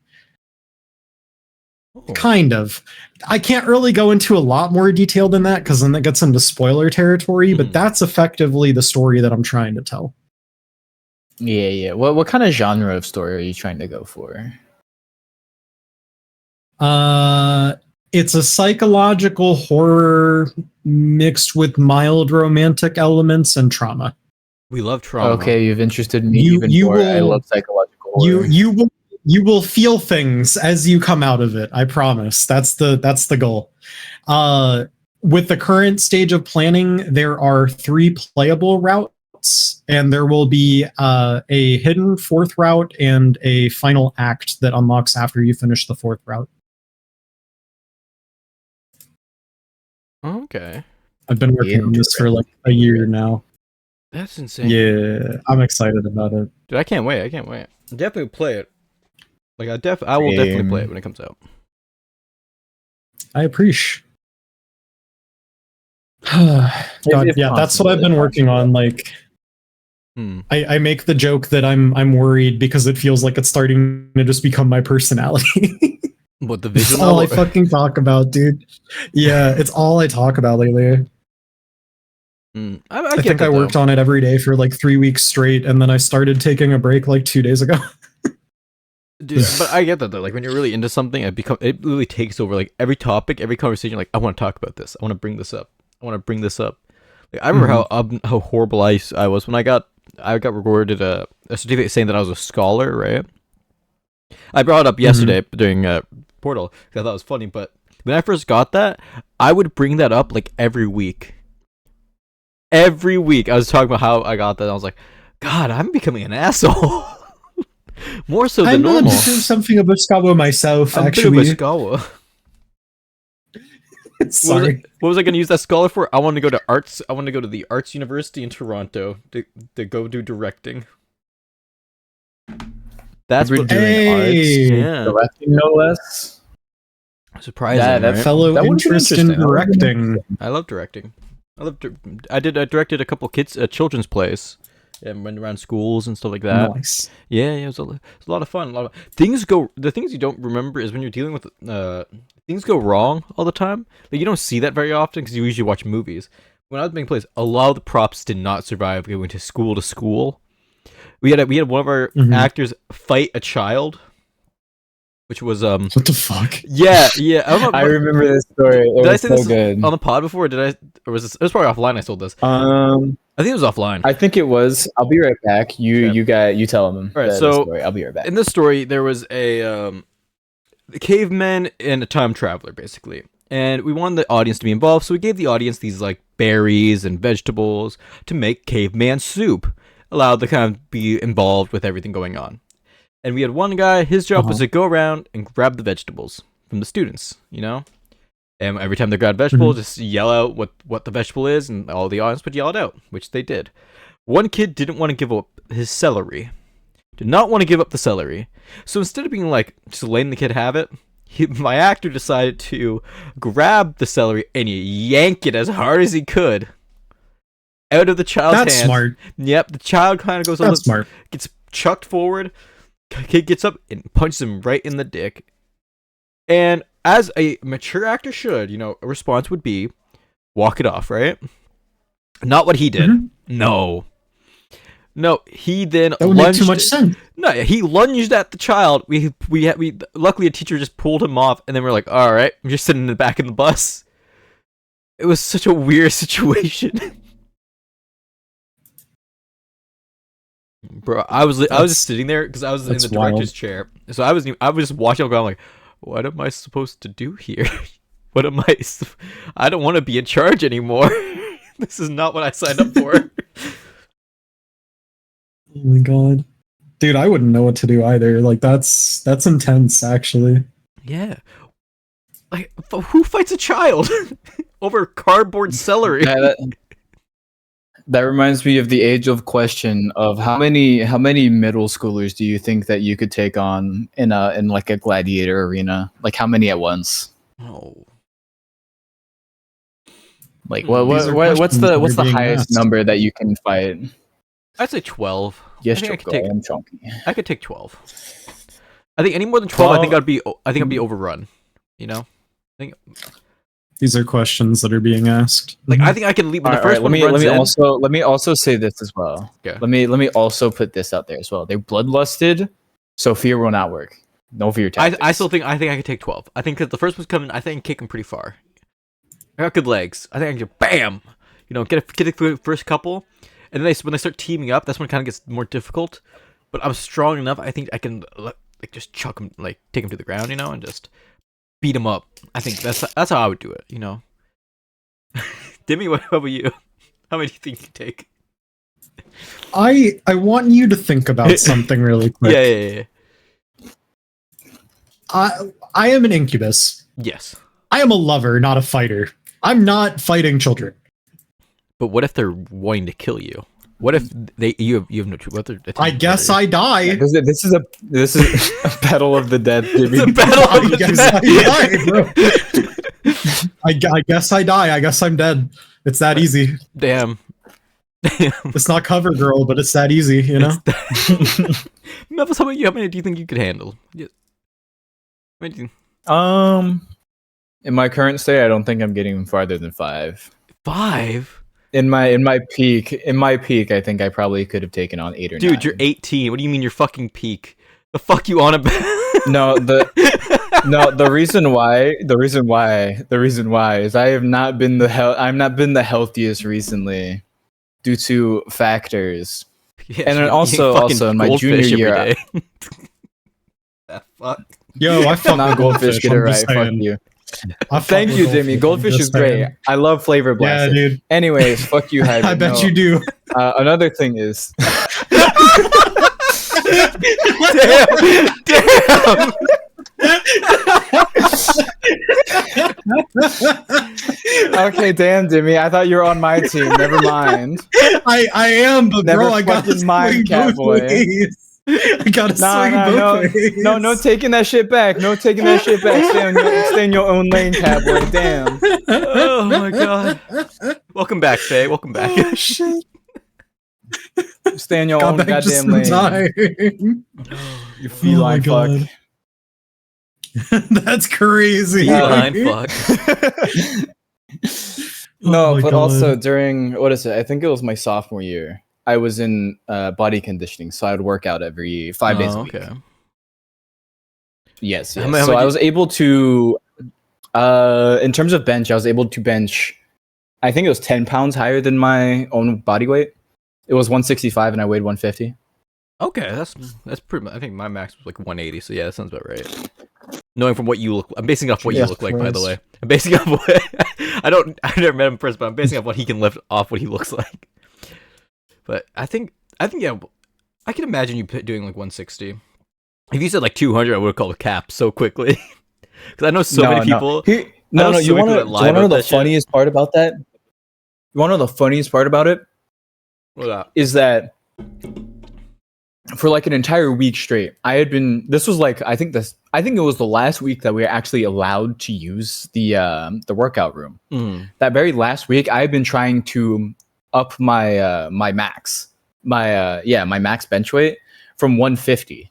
Kind of. I can't really go into a lot more detail than that because then that gets into spoiler territory, but that's effectively the story that I'm trying to tell. Yeah. What kind of genre of story are you trying to go for? It's a psychological horror mixed with mild romantic elements and trauma. We love trauma. Okay, you've interested me even more. I love psychological horror. You will feel things as you come out of it. I promise. That's the goal. With the current stage of planning, there are 3 playable routes, and there will be a hidden 4th route and a final act that unlocks after you finish the 4th route. Okay. I've been working on this for like a year now. That's insane. Yeah, I'm excited about it. Dude, I can't wait. Definitely play it. Like I will definitely play it when it comes out. I appreciate. God, yeah, that's what I've been working on. Like, I make the joke that I'm worried because it feels like it's starting to just become my personality. What, the visual? That's all I fucking talk about, dude. Yeah, it's all I talk about lately. I think I worked on it every day for like 3 weeks straight, and then I started taking a break like 2 days ago. Dude, but I get that though. Like when you're really into something, it really takes over. Like every topic, every conversation. Like I want to talk about this. I want to bring this up. I want to bring this up. Like I remember how horrible I was when I got rewarded a certificate saying that I was a scholar. Right. I brought it up yesterday during Portal because I thought it was funny. But when I first got that, I would bring that up like every week. Every week, I was talking about how I got that. And I was like, God, I'm becoming an asshole. More so than normal. I'm not doing something about Skawa myself, I'm actually. a bit of a scholar. Sorry. What was I going to use that scholar for? I want to go to arts. I want to go to the Arts University in Toronto to go do directing. That's what doing arts. Yeah. Directing, no less. Surprising. Yeah, that right? Fellow That would've been interest in interesting. directing. I love directing. I directed a couple kids children's plays and went around schools and stuff like that. Nice. Yeah, it was a lot of fun. The things you don't remember is when you're dealing with things go wrong all the time. Like you don't see that very often because you usually watch movies. When I was making plays, a lot of the props did not survive going to school. We had one of our actors fight a child, which was What the fuck? yeah. I remember this story. It Did I was say so this good. on the pod before? Or was this? It was probably offline. I told this. I think it was offline. I think it was. I'll be right back. You tell them. All right, the so story. I'll be right back. In this story, there was a caveman and a time traveler, basically, and we wanted the audience to be involved, so we gave the audience these like berries and vegetables to make caveman soup, allowed to kind of be involved with everything going on. And we had one guy. His job was to go around and grab the vegetables from the students, you know. And every time they grabbed vegetable, just yell out what the vegetable is, and all the audience would yell it out, which they did. One kid didn't want to give up his celery. Did not want to give up the celery. So instead of being like, just letting the kid have it, my actor decided to grab the celery and yank it as hard as he could out of the child's hands. That's smart. Yep, the child kind of goes That's smart. Gets chucked forward. Kid gets up and punches him right in the dick. And as a mature actor should, you know, a response would be, walk it off, right? Not what he did. No, he then That would make too much sense. No, he lunged at the child. We luckily a teacher just pulled him off, and then we're like, all right, I'm just sitting in the back of the bus. It was such a weird situation. Bro, I was just sitting there because I was in the director's chair, so I was just watching. Going like, what am I supposed to do here? I don't want to be in charge anymore. This is not what I signed up for. Oh my god, dude, I wouldn't know what to do either. Like that's intense, actually. Yeah, like who fights a child over cardboard celery? That reminds me of the age-old question of how many middle schoolers do you think that you could take on in like a gladiator arena? Like how many at once? Oh. Like what's the highest number that you can fight? I'd say 12. Yes, I could take 12. I think any more than 12, I think I'd be overrun. You know, These are questions that are being asked. Like I think I can leave when the first one let runs in. let me also say this as well. Okay. Let me also put this out there as well. They're bloodlusted, so fear will not work. No fear tactics. I think I could take 12. I think because the first one's coming, I think I can kick him pretty far. I got good legs. I think I can just bam, you know, get the first couple, and then when they start teaming up, that's when it kind of gets more difficult. But I'm strong enough. I think I can like just chuck him, like take him to the ground, you know, and just beat him up. I think that's how I would do it, you know. Demi, what about you? How many do you think you take? I want you to think about something really quick. Yeah. I am an incubus. Yes. I am a lover, not a fighter. I'm not fighting children. But what if they're wanting to kill you? What if you have no choice? I guess I die. This is a battle of the dead. Jimmy. It's a battle of the dead. I guess I die. I guess I'm dead. It's that easy. Damn. It's not cover girl, but it's that easy, you know? Malphas, how about you? How many do you think you could handle? Yeah. In my current state, I don't think I'm getting farther than 5. 5? In my peak, I think I probably could have taken on 8 or 9. Dude, you're 18. What do you mean your fucking peak? The fuck you on about? The reason why is I have not been the healthiest recently due to factors. Yeah, And then eating also fucking in my goldfish junior every year, day. Ah, fuck. Yo, I fuck not with goldfish. Get it I'm right. just Fuck saying. you. I fuck Thank with you, Jimmy. I'm Goldfish just is great. saying. I love flavor Yeah, blasted. dude. Anyways, fuck you, Hybrid. I bet No. you do. Another thing is, Damn! okay, damn, Jimmy. I thought you were on my team. Never mind. I am, but Never bro, I gotta fucking mind, swing both Catboy. ways. I gotta swing both ways. No, taking that shit back. No taking that shit back. Stay in your own lane, Catboy. Damn. Oh my god. Welcome back, Faye. Welcome back. Oh shit! Stay in your Got own back just goddamn in lane. time. You feline fuck. God. That's crazy. Feline fuck. No, Oh my but God. also during I think it was my sophomore year. I was in body conditioning, so I would work out every 5 days a week. Okay. Yes. How So many I was able to, in terms of bench, I was able to bench. I think it was 10 pounds higher than my own body weight. It was 165, and I weighed 150. Okay, that's pretty much. I think my max was like 180. So yeah, that sounds about right. Knowing from what you look, I'm basing off what you Jesus look like. By the Christ. way, I'm basing off what I've never met him first, but I'm basing off what he can lift off what he looks like. But I think yeah, I can imagine you doing like 160. If you said like 200, I would have called a cap so quickly. Because I know so many people. No. You want to know the that shit. funniest part about that? You want to know the funniest part about it? What's that? Is that for like an entire week straight, I had been. This was like I think it was the last week that we were actually allowed to use the workout room. Mm. That very last week, I had been trying to up my my max bench weight from 150,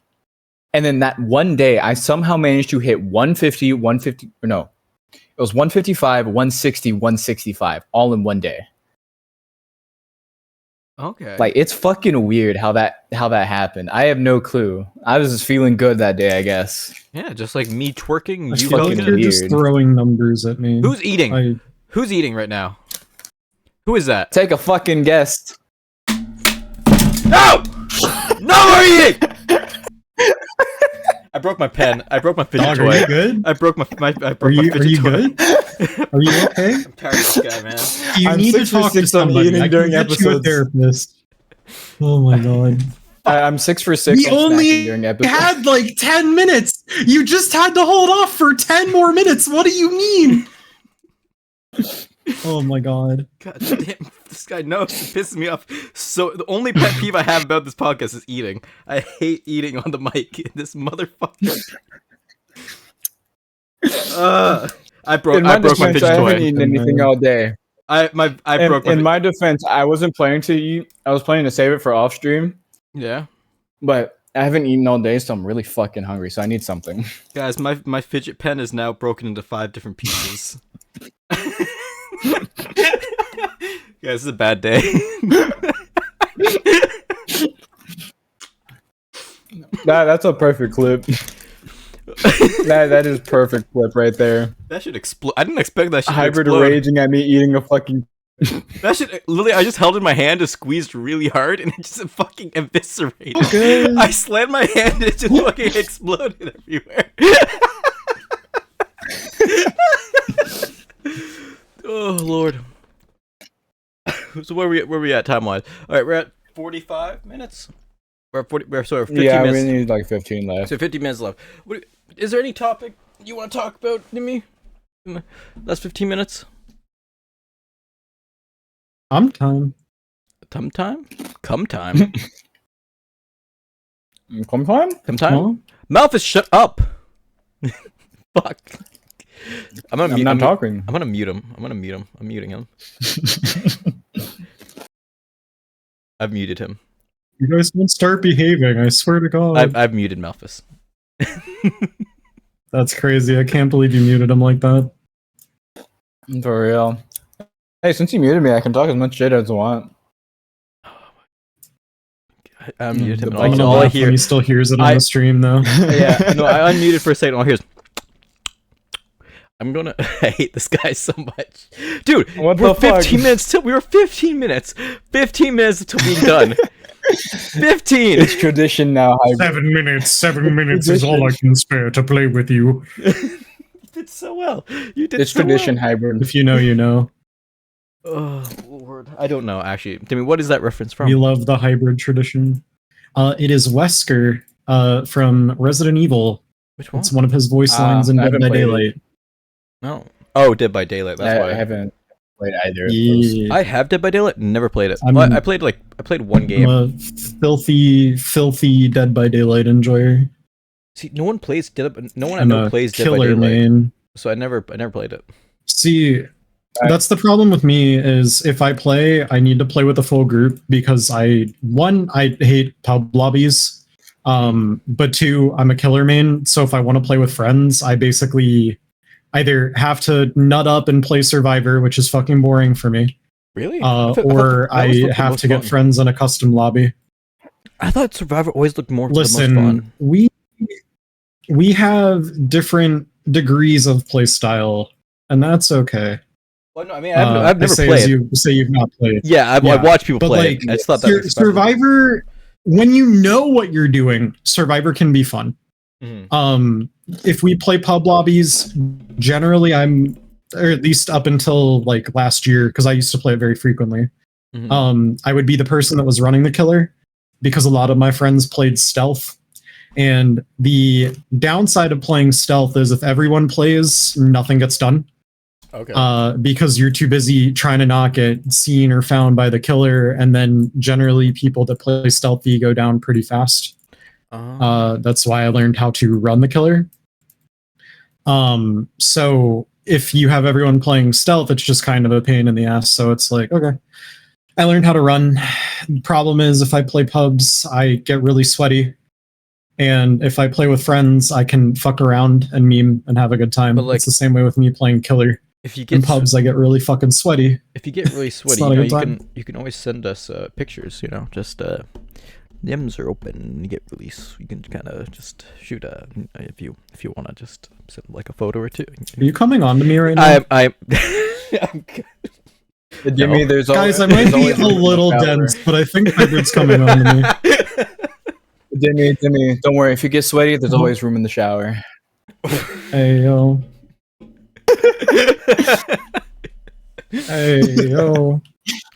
and then that one day I somehow managed to hit 150, 150. Or no, it was 155, 160, 165 all in one day. Okay. Like it's fucking weird how that happened. I have no clue. I was just feeling good that day, I guess. Yeah, just like me twerking. I You feel fucking like you're weird. just throwing numbers at me. Who's eating? Who's eating right now? Who is that? Take a fucking guess. No! No more eating! I broke my pen. I broke my fidget Dog, toy. are you good? I broke my Are fidget you toy. good? Are you okay? I'm tired of this guy, man. You I'm need to 6 for talk to 6 on somebody. eating I can during get you a episodes. therapist. Oh my god. I'm 6 for 6 We on only snacking during episodes. had like 10 minutes. You just had to hold off for 10 more minutes. What do you mean? Oh my god. God damn, this guy knows. It pisses me off. So the only pet peeve I have about this podcast is eating. I hate eating on the mic. This motherfucker. I broke my fidget I haven't toy. eaten anything all day. I broke my In my defense, I wasn't planning to eat. I was planning to save it for off stream, Yeah. but I haven't eaten all day, so I'm really fucking hungry. So I need something. Guys, my fidget pen is now broken into 5 different pieces. Guys, this is a bad day. That's a perfect clip. that is perfect clip right there. That should explode. I didn't expect that shit to Hybrid explode. raging at me eating a fucking. That shit, literally, I just held in my hand and squeezed really hard, and it just fucking eviscerated. Okay. I slammed my hand, and it just fucking exploded everywhere. Oh lord. So where we at time wise? All right, we're at 45 minutes. We're at 40. We're 15 Yeah, minutes. we need like 15 left. So 50 minutes left. Is there any topic you want to talk about to me in the last 15 minutes? I'm time. Come time? Come time? Come time? Come time? Huh? Malphas, shut up! Fuck. I'm not talking. I'm gonna mute him. I'm muting him. I've muted him. You guys won't start behaving. I swear to God. I've muted Malphas. That's crazy. I can't believe you muted him like that. For real. Hey, since you muted me, I can talk as much shit as I want. I unmuted him. The And bug. all I hear. He still hears it on the stream though. Yeah, no, I unmuted for a second. All I hear is. I'm gonna. I hate this guy so much, dude. What we're the fuck? 15 minutes till we were 15 minutes. 15 minutes until being done. 15. It's tradition now. 7 minutes. 7 minutes is all I can spare to play with you. You did so well. You did. It's so tradition, well. Hybird. If you know, you know. Oh Lord, I don't know actually. Timmy, what is that reference from? We love the hybrid tradition. It is Wesker from Resident Evil. Which one? It's one of his voice lines in I Dead haven't by played it. Daylight. No. Oh, Dead by Daylight. That's why I haven't played either of those. Yeah. I have Dead by Daylight. Never played it. I'm- Well, I played one I'm game. a filthy Dead by Daylight enjoyer. See, no one plays Dead. No one I I'm know a plays Dead by killer Daylight. main. So I never played it. See, that's the problem with me is if I play, I need to play with a full group because I hate pub lobbies. But two, I'm a killer main. So if I want to play with friends, I basically either have to nut up and play Survivor, which is fucking boring for me, Really? or I have to get friends in a custom lobby. I thought Survivor always looked more the most Listen, fun. we have different degrees of play style, and that's okay. Well, no, I mean, I've never say played. As you say you've not played. Yeah, I've watched people But play like, it. I just thought that was Survivor, when you know what you're doing, Survivor can be fun. Mhm. If we play pub lobbies, generally or at least up until like last year, because I used to play it very frequently. Mhm. I would be the person that was running the killer because a lot of my friends played stealth. And the downside of playing stealth is if everyone plays, nothing gets done. Okay. Because you're too busy trying to not get seen or found by the killer, and then generally people that play stealthy go down pretty fast. That's why I learned how to run the killer. So if you have everyone playing stealth, it's just kind of a pain in the ass. So it's like, okay, I learned how to run. Problem is, if I play pubs, I get really sweaty. And if I play with friends, I can fuck around and meme and have a good time. But, like, it's the same way with me playing killer. If you In get pubs, I get really fucking sweaty. if you get really sweaty, not you, a know, good time. you can always send us pictures. You know, just DMs are open. And you get release. You can kind of just shoot if you want to just send like a photo or two. Are you coming on to me right now? I'm Jimmy, there's Guys, I always, might be a little dense, but I think Hybrid's coming on to me. Jimmy, don't worry. If you get sweaty, there's always room in the shower. Hey, yo. Hey, yo.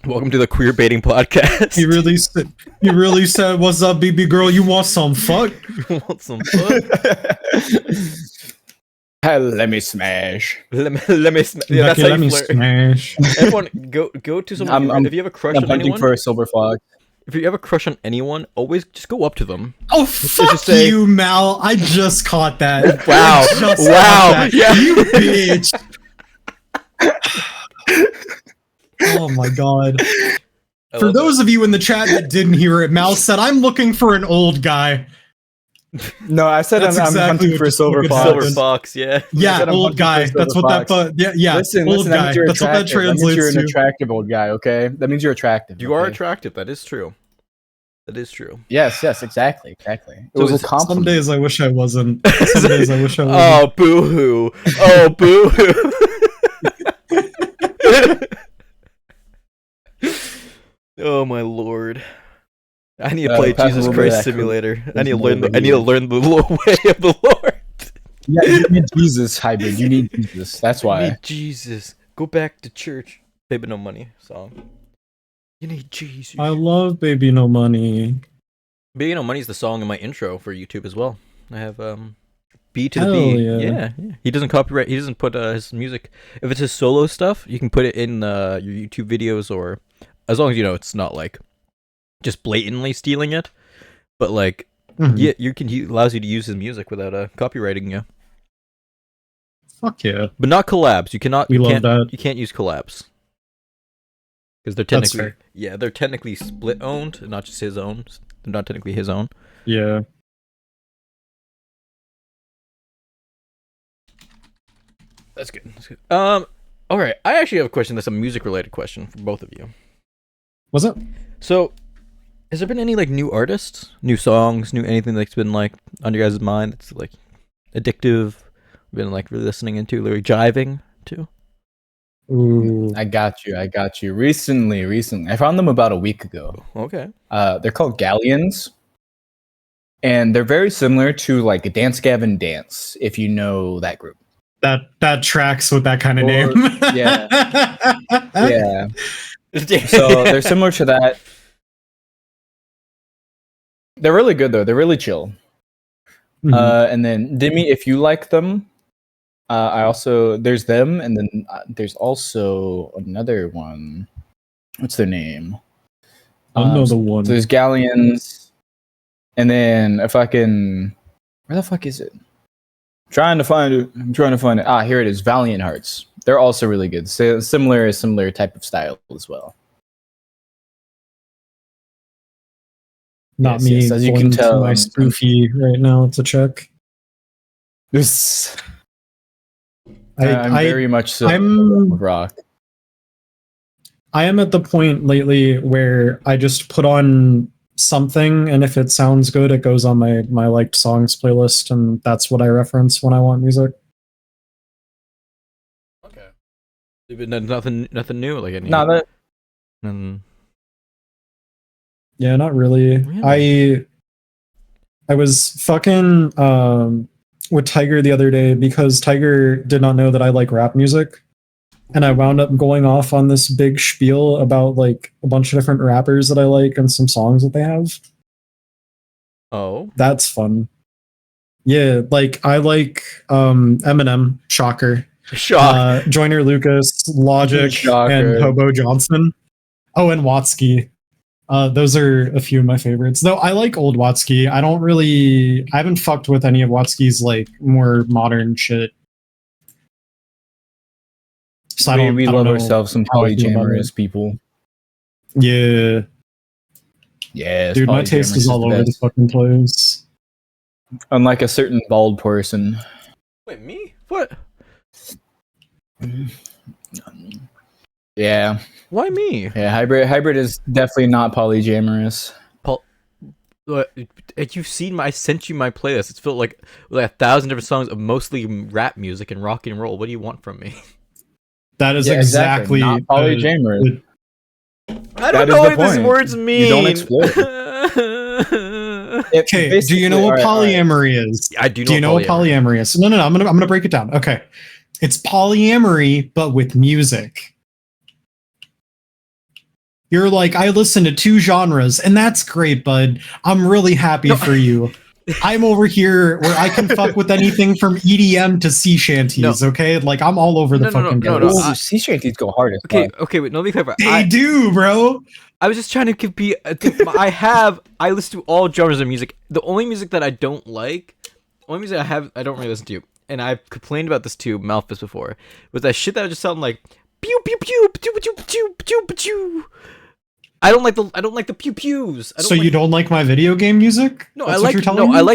Welcome to the queer baiting podcast. He really said, "What's up, BB girl? You want some fuck?" You want some fun? Let me smash. let me yeah, that's Becky, how let you me flirt. smash. Everyone, go to someone. If you have a crush I'm on hunting anyone, for a silver fox. if you have a crush on anyone, always just go up to them. Oh, fuck just say- you, Mal. I just caught that. Wow. I just Wow. caught that. Yeah. You bitch. Oh my god. I For love those of you in the chat that didn't hear it, Mal said, "I'm looking for an old guy." No, I said That's I'm exactly hunting what for a just silver fucking fox. Silver happened. fox, yeah. Yeah, said I'm old hunting for a guy. That's silver what fox. yeah. Listen, old that guy. means you're That's what that attractive. That means you're translates an to. attractive old guy, okay? That means you're attractive. You are okay? attractive. That is true. That is true. Yes, exactly. It So was a is- Some compliment. days I wish I wasn't. Some days I wish I wasn't. Oh, boo hoo. Oh, boo hoo. Oh my lord. I need to play pass a Jesus little bit of Christ that Simulator. I There's need to more learn. over I need here. to learn the way of the Lord. Yeah, you need Jesus, Hybrid. You need Jesus. That's I why. need Jesus. Go back to church. Baby No Money song. You need Jesus. I love Baby No Money. Baby No Money is the song in my intro for YouTube as well. I have B to the Hell B. yeah. Yeah. He doesn't copyright. He doesn't put his music. If it's his solo stuff, you can put it in your YouTube videos, or as long as you know it's not like just blatantly stealing it. But like, Mhm. yeah, you can. He allows you to use his music without copywriting you. Fuck yeah. But not collabs. You cannot. We you love can't, that. You can't use collabs because they're That's technically fair. yeah, they're technically split owned, not just his own. They're not technically his own. Yeah. That's good. That's good. All right. I actually have a question that's a music related question for both of you. Was it? So, Has there been any like new artists, new songs, new anything that's been like on your guys' mind that's like addictive? Been like really listening into, like jiving to? Ooh. I got you. Recently, I found them about a week ago. Okay. They're called Galleons, and they're very similar to like Dance Gavin Dance, if you know that group. That tracks with that kind of name. Yeah. Yeah. So they're similar to that. They're really good though. They're really chill. And then Demi, if you like them, there's them, and then there's also another one. What's their name? I know the one. So there's Galleons, and then where the fuck is it? I'm trying to find it. Ah, here it is. Valiant Hearts. They're also really good. So similar type of style as well. Not Yes, me. yes, as you going can tell, to my spoofy right now to check. This. I'm very much so. Rock. I am at the point lately where I just put on something, and if it sounds good, it goes on my liked songs playlist, and that's what I reference when I want music. Okay. Nothing new, like any. No, that. Yeah, not really. Really? I was fucking with Tiger the other day because Tiger did not know that I like rap music. And I wound up going off on this big spiel about like a bunch of different rappers that I like and some songs that they have. Oh. That's fun. Yeah, like I like Eminem, shocker. Joyner Lucas, Logic, Shocker. and Hobo Johnson. Oh, and Watsky. Those are a few of my favorites. Though I like old Watsky. I haven't fucked with any of Watsky's like more modern shit. So we love know ourselves some how I feel about polyamorous it. people. Yeah. Yeah, Dude, my taste is all over the fucking place. Unlike a certain bald person. Wait, me? What? Yeah. Why me? Yeah, hybrid is definitely not polyamorous. You've seen I sent you my playlist. It's filled like with 1,000 different songs of mostly rap music and rock and roll. What do you want from me? That is exactly not polyamorous. I don't know what these words mean. You don't explore it. Okay, do you know what polyamory is? I do know. Do you know what polyamory is? No. I'm gonna break it down. Okay, it's polyamory, but with music. You're like, I listen to 2 genres, and that's great, bud. I'm really happy for you. I'm over here where I can fuck with anything from EDM to sea shanties, okay? Like, I'm all over the fucking place. Sea shanties go hard as fuck. Okay, wait, no, be clear. They do, bro. I was just trying to compete. I listen to all genres of music. The only music that I don't like, I don't really listen to, and I've complained about this to Malphas before, was that shit that just sounded like pew pew pew pew pew pew pew pew. I don't like the pew pews. So you don't like my video game music? No, I like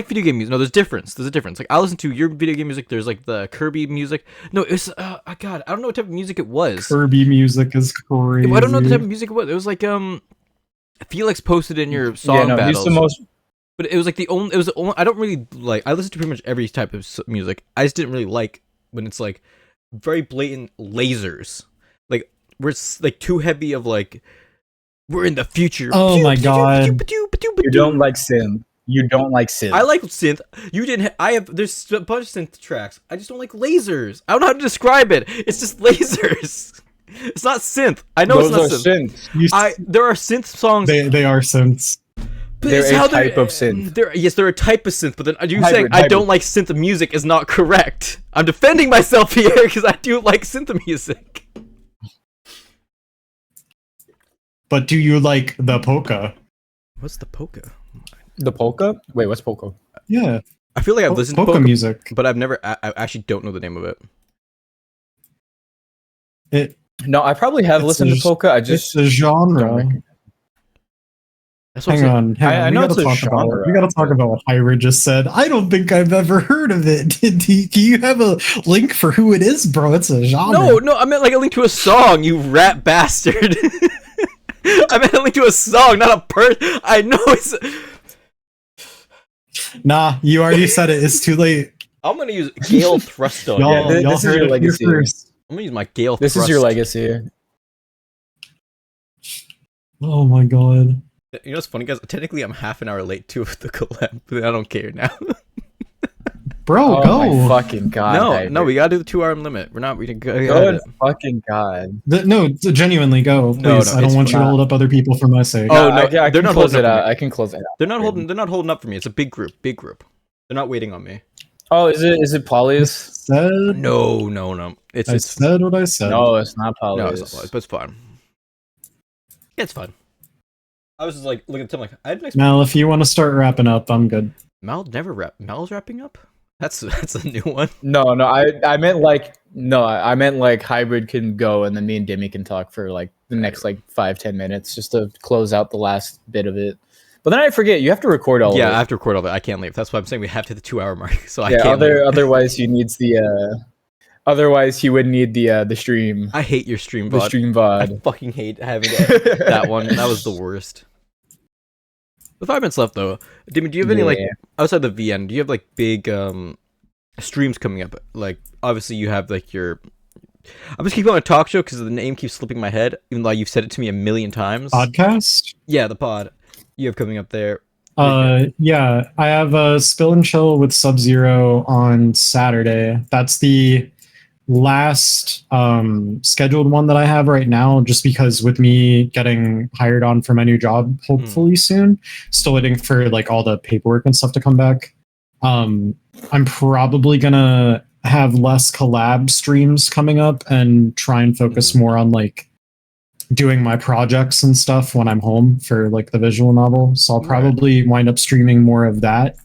video game music. No, there's a difference. Like I listen to your video game music. There's like the Kirby music. No, it's God, I don't know what type of music it was. Kirby music is crazy. I don't know the type of music it was. It was like Felix posted in your song battles. He's the most. But it was like the only. It was the only. I don't really like. I listen to pretty much every type of music. I just didn't really like when it's like very blatant lasers, like where it's like too heavy of like. We're in the future. Oh my god! You don't like synth. I like synth. You didn't. There's a bunch of synth tracks. I just don't like lasers. I don't know how to describe it. It's just lasers. It's not synth. I know Those it's not synth. There are synth songs. They are synths. They're a type of synth. They're a type of synth. But then you saying I don't like synth music is not correct. I'm defending myself here because I do like synth music. But do you like the polka? What's the polka? The polka? Wait, what's polka? Yeah. I feel like I've listened to polka music, but I've never. I actually don't know the name of it. No, I probably have listened to polka. It's a genre. Hang on. I know it's a genre. We gotta talk about what Hybird just said. I don't think I've ever heard of it. Do you have a link for who it is, bro? It's a genre. No, I meant like a link to a song. You rat bastard. I meant a link to a song, not a person. I know it's. Nah, you already said it. It's too late. I'm gonna use Gale Thrustone. Y'all, Yeah, y'all this is heard your it legacy. here first. I'm gonna use my Gale This Thrust. is your legacy. Oh my god. You know what's funny, guys? Technically, I'm half an hour late to the collab, but I don't care now. Bro, Oh go. my fucking god. no, we gotta do the 2 hour limit. We're not. We can go. Good fucking god. No, genuinely go, please. No, I don't it's want you to fine. hold up other people for my sake. Oh, no, I they're can not close holding it up for out. me. I can close it out. They're not holding. They're not holding up for me. It's a big group. Big group. They're not waiting on me. Oh, is it Polly's? Said, No. I It's said what I said. No, it's not no, Polly's. it's not Polly's, but it's fine. It's fun. I was just like looking at Tim like I didn't expect Mal, if you want to start wrapping up, I'm good. Mal's wrapping up. That's a new one. No, I meant like I meant like Hybrid can go and then me and Demi can talk for like the next like 5-10 minutes just to close out the last bit of it. But then I forget you have to record all of it. Yeah, I have to record all that. I can't leave. That's why I'm saying we have to hit the 2 hour mark. So I Yeah, can't. Leave. otherwise he needs the otherwise he would need the stream. I hate your stream The VOD. stream I VOD. fucking hate having to edit that one. That was the worst. With 5 minutes left though, Dimi, do you have any like Yeah. outside the VN? Do you have like big streams coming up? Like obviously you have like your. I'm just keeping on a talk show because the name keeps slipping my head, even though you've said it to me a million times. Podcast? Yeah, the pod you have coming up there. Yeah, I have a Spill and Chill with Sub-Zero on Saturday. That's the last scheduled one that I have right now, just because with me getting hired on for my new job hopefully soon, still waiting for like all the paperwork and stuff to come back. I'm probably gonna have less collab streams coming up and try and focus more on like doing my projects and stuff when I'm home for like the visual novel. So I'll probably wind up streaming more of that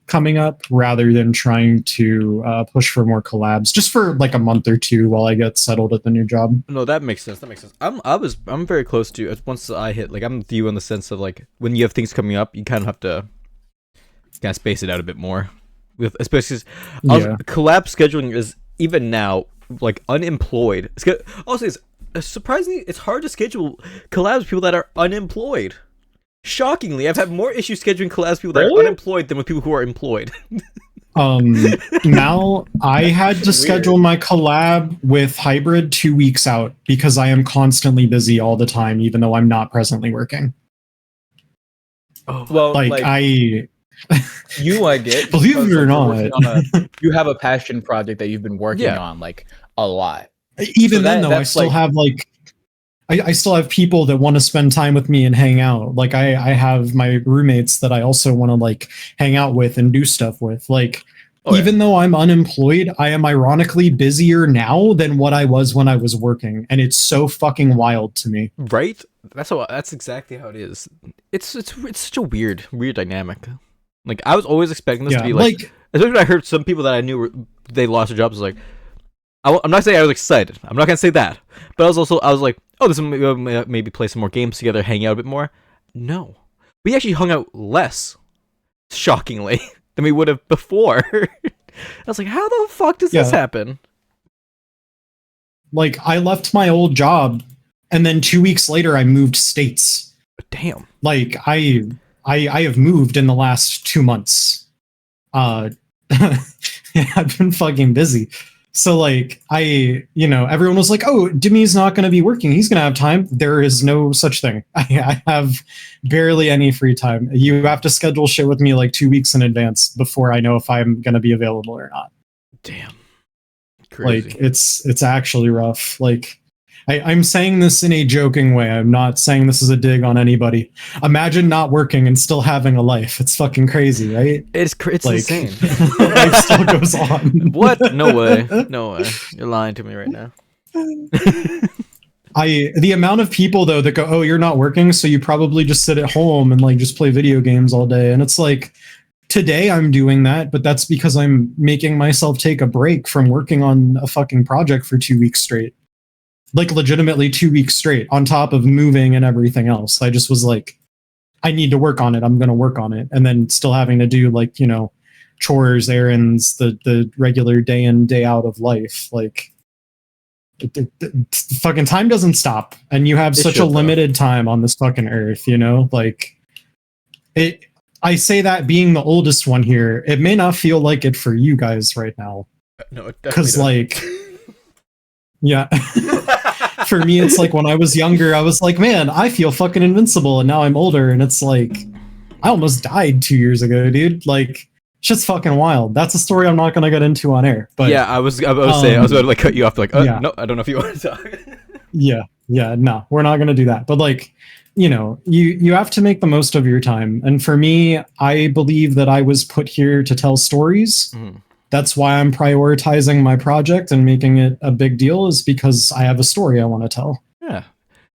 coming up rather than trying to push for more collabs just for like a month or two while I get settled at the new job. No, that makes sense. I'm very close to once I hit like I'm with you in the sense of like when you have things coming up, you kind of have to kind of space it out a bit more. With especially collab scheduling is even now like unemployed. Also, it's surprisingly it's hard to schedule collabs with people that are unemployed. Shockingly, I've had more issues scheduling collabs with people that are unemployed than with people who are employed. Mal, I had to schedule my collab with Hybrid 2 weeks out because I am constantly busy all the time, even though I'm not presently working. Oh, Well, Like I you like it. Believe it because, or like, you're not. working on you have a passion project that you've been working on like a lot. even So then though, I that's still like- have like I still have people that want to spend time with me and hang out. Like I have my roommates that I also want to like hang out with and do stuff with. Like even though I'm unemployed, I am ironically busier now than what I was when I was working, and it's so fucking wild to me. right? That's exactly how it is. It's such a weird dynamic. Like I was always expecting this to be like especially when I heard some people that I knew they lost their jobs. I was like, I'm not saying I was excited. I'm not gonna say that, but I was like, oh, this will maybe play some more games together, hang out a bit more. No, we actually hung out less, shockingly, than we would have before. I was like, how the fuck does this happen? Like I left my old job, and then 2 weeks later I moved states. Damn. Like I have moved in the last 2 months. I've been fucking busy. So like everyone was like, oh, Demi's not going to be working. He's going to have time. There is no such thing. I have barely any free time. You have to schedule shit with me like 2 weeks in advance before I know if I'm going to be available or not. Damn. Crazy. Like it's actually rough. Like I'm saying this in a joking way. I'm not saying this is a dig on anybody. Imagine not working and still having a life. It's fucking crazy, right? It's like, insane. Life still goes on. What? No way. No way. You're lying to me right now. The amount of people though that go, oh, you're not working, so you probably just sit at home and like just play video games all day. And it's like, today I'm doing that, but that's because I'm making myself take a break from working on a fucking project for 2 weeks straight. Like legitimately 2 weeks straight on top of moving and everything else. I just was like, I need to work on it. I'm going to work on it. And then still having to do like, chores, errands, the regular day in, day out of life. Like fucking time doesn't stop, and you have such a limited time on this fucking earth, you know? Like, I say that being the oldest one here, it may not feel like it for you guys right now. No, because like, yeah. For me, it's like when I was younger, I was like, man, I feel fucking invincible, and now I'm older, and it's like, I almost died 2 years ago, dude. Like, it's just fucking wild. That's a story I'm not gonna get into on air. But yeah, I was about to like cut you off. Like, yeah. No, I don't know if you want to talk. yeah, no, we're not gonna do that. But like, you know, you have to make the most of your time. And for me, I believe that I was put here to tell stories. Mm. That's why I'm prioritizing my project and making it a big deal, is because I have a story I want to tell. Yeah,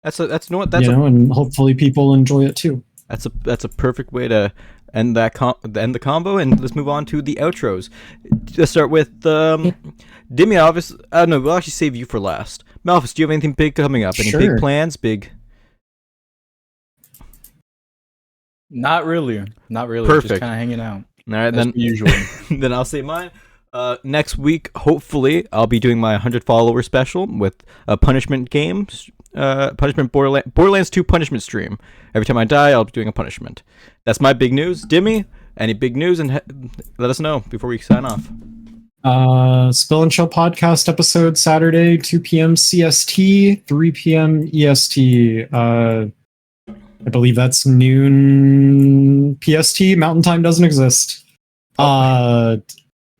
and hopefully people enjoy it too. That's a perfect way to end the combo, and let's move on to the outros. Let's start with Dimmy. Obviously, no, we'll actually save you for last. Malphas, do you have anything big coming up? Any big plans? Not really. Perfect. Just kind of hanging out. All right, then usually. Then I'll say mine. Next week, hopefully, I'll be doing my 100 follower special with a punishment game, Borderlands 2 punishment stream. Every time I die, I'll be doing a punishment. That's my big news. Dimmy, any big news? And let us know before we sign off. Spill and Chill podcast episode Saturday, 2 p.m. CST, 3 p.m. EST. I believe that's noon PST. Mountain Time doesn't exist.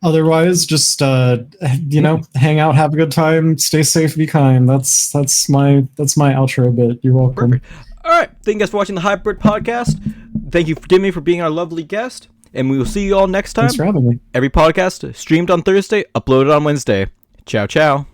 Otherwise, just hang out, have a good time, stay safe, be kind. That's my outro bit. You're welcome. Perfect. All right, thank you guys for watching the Hybird podcast. Thank you, Dimmy, for being our lovely guest, and we will see you all next time. Thanks for having me. Every podcast streamed on Thursday, uploaded on Wednesday. Ciao, ciao.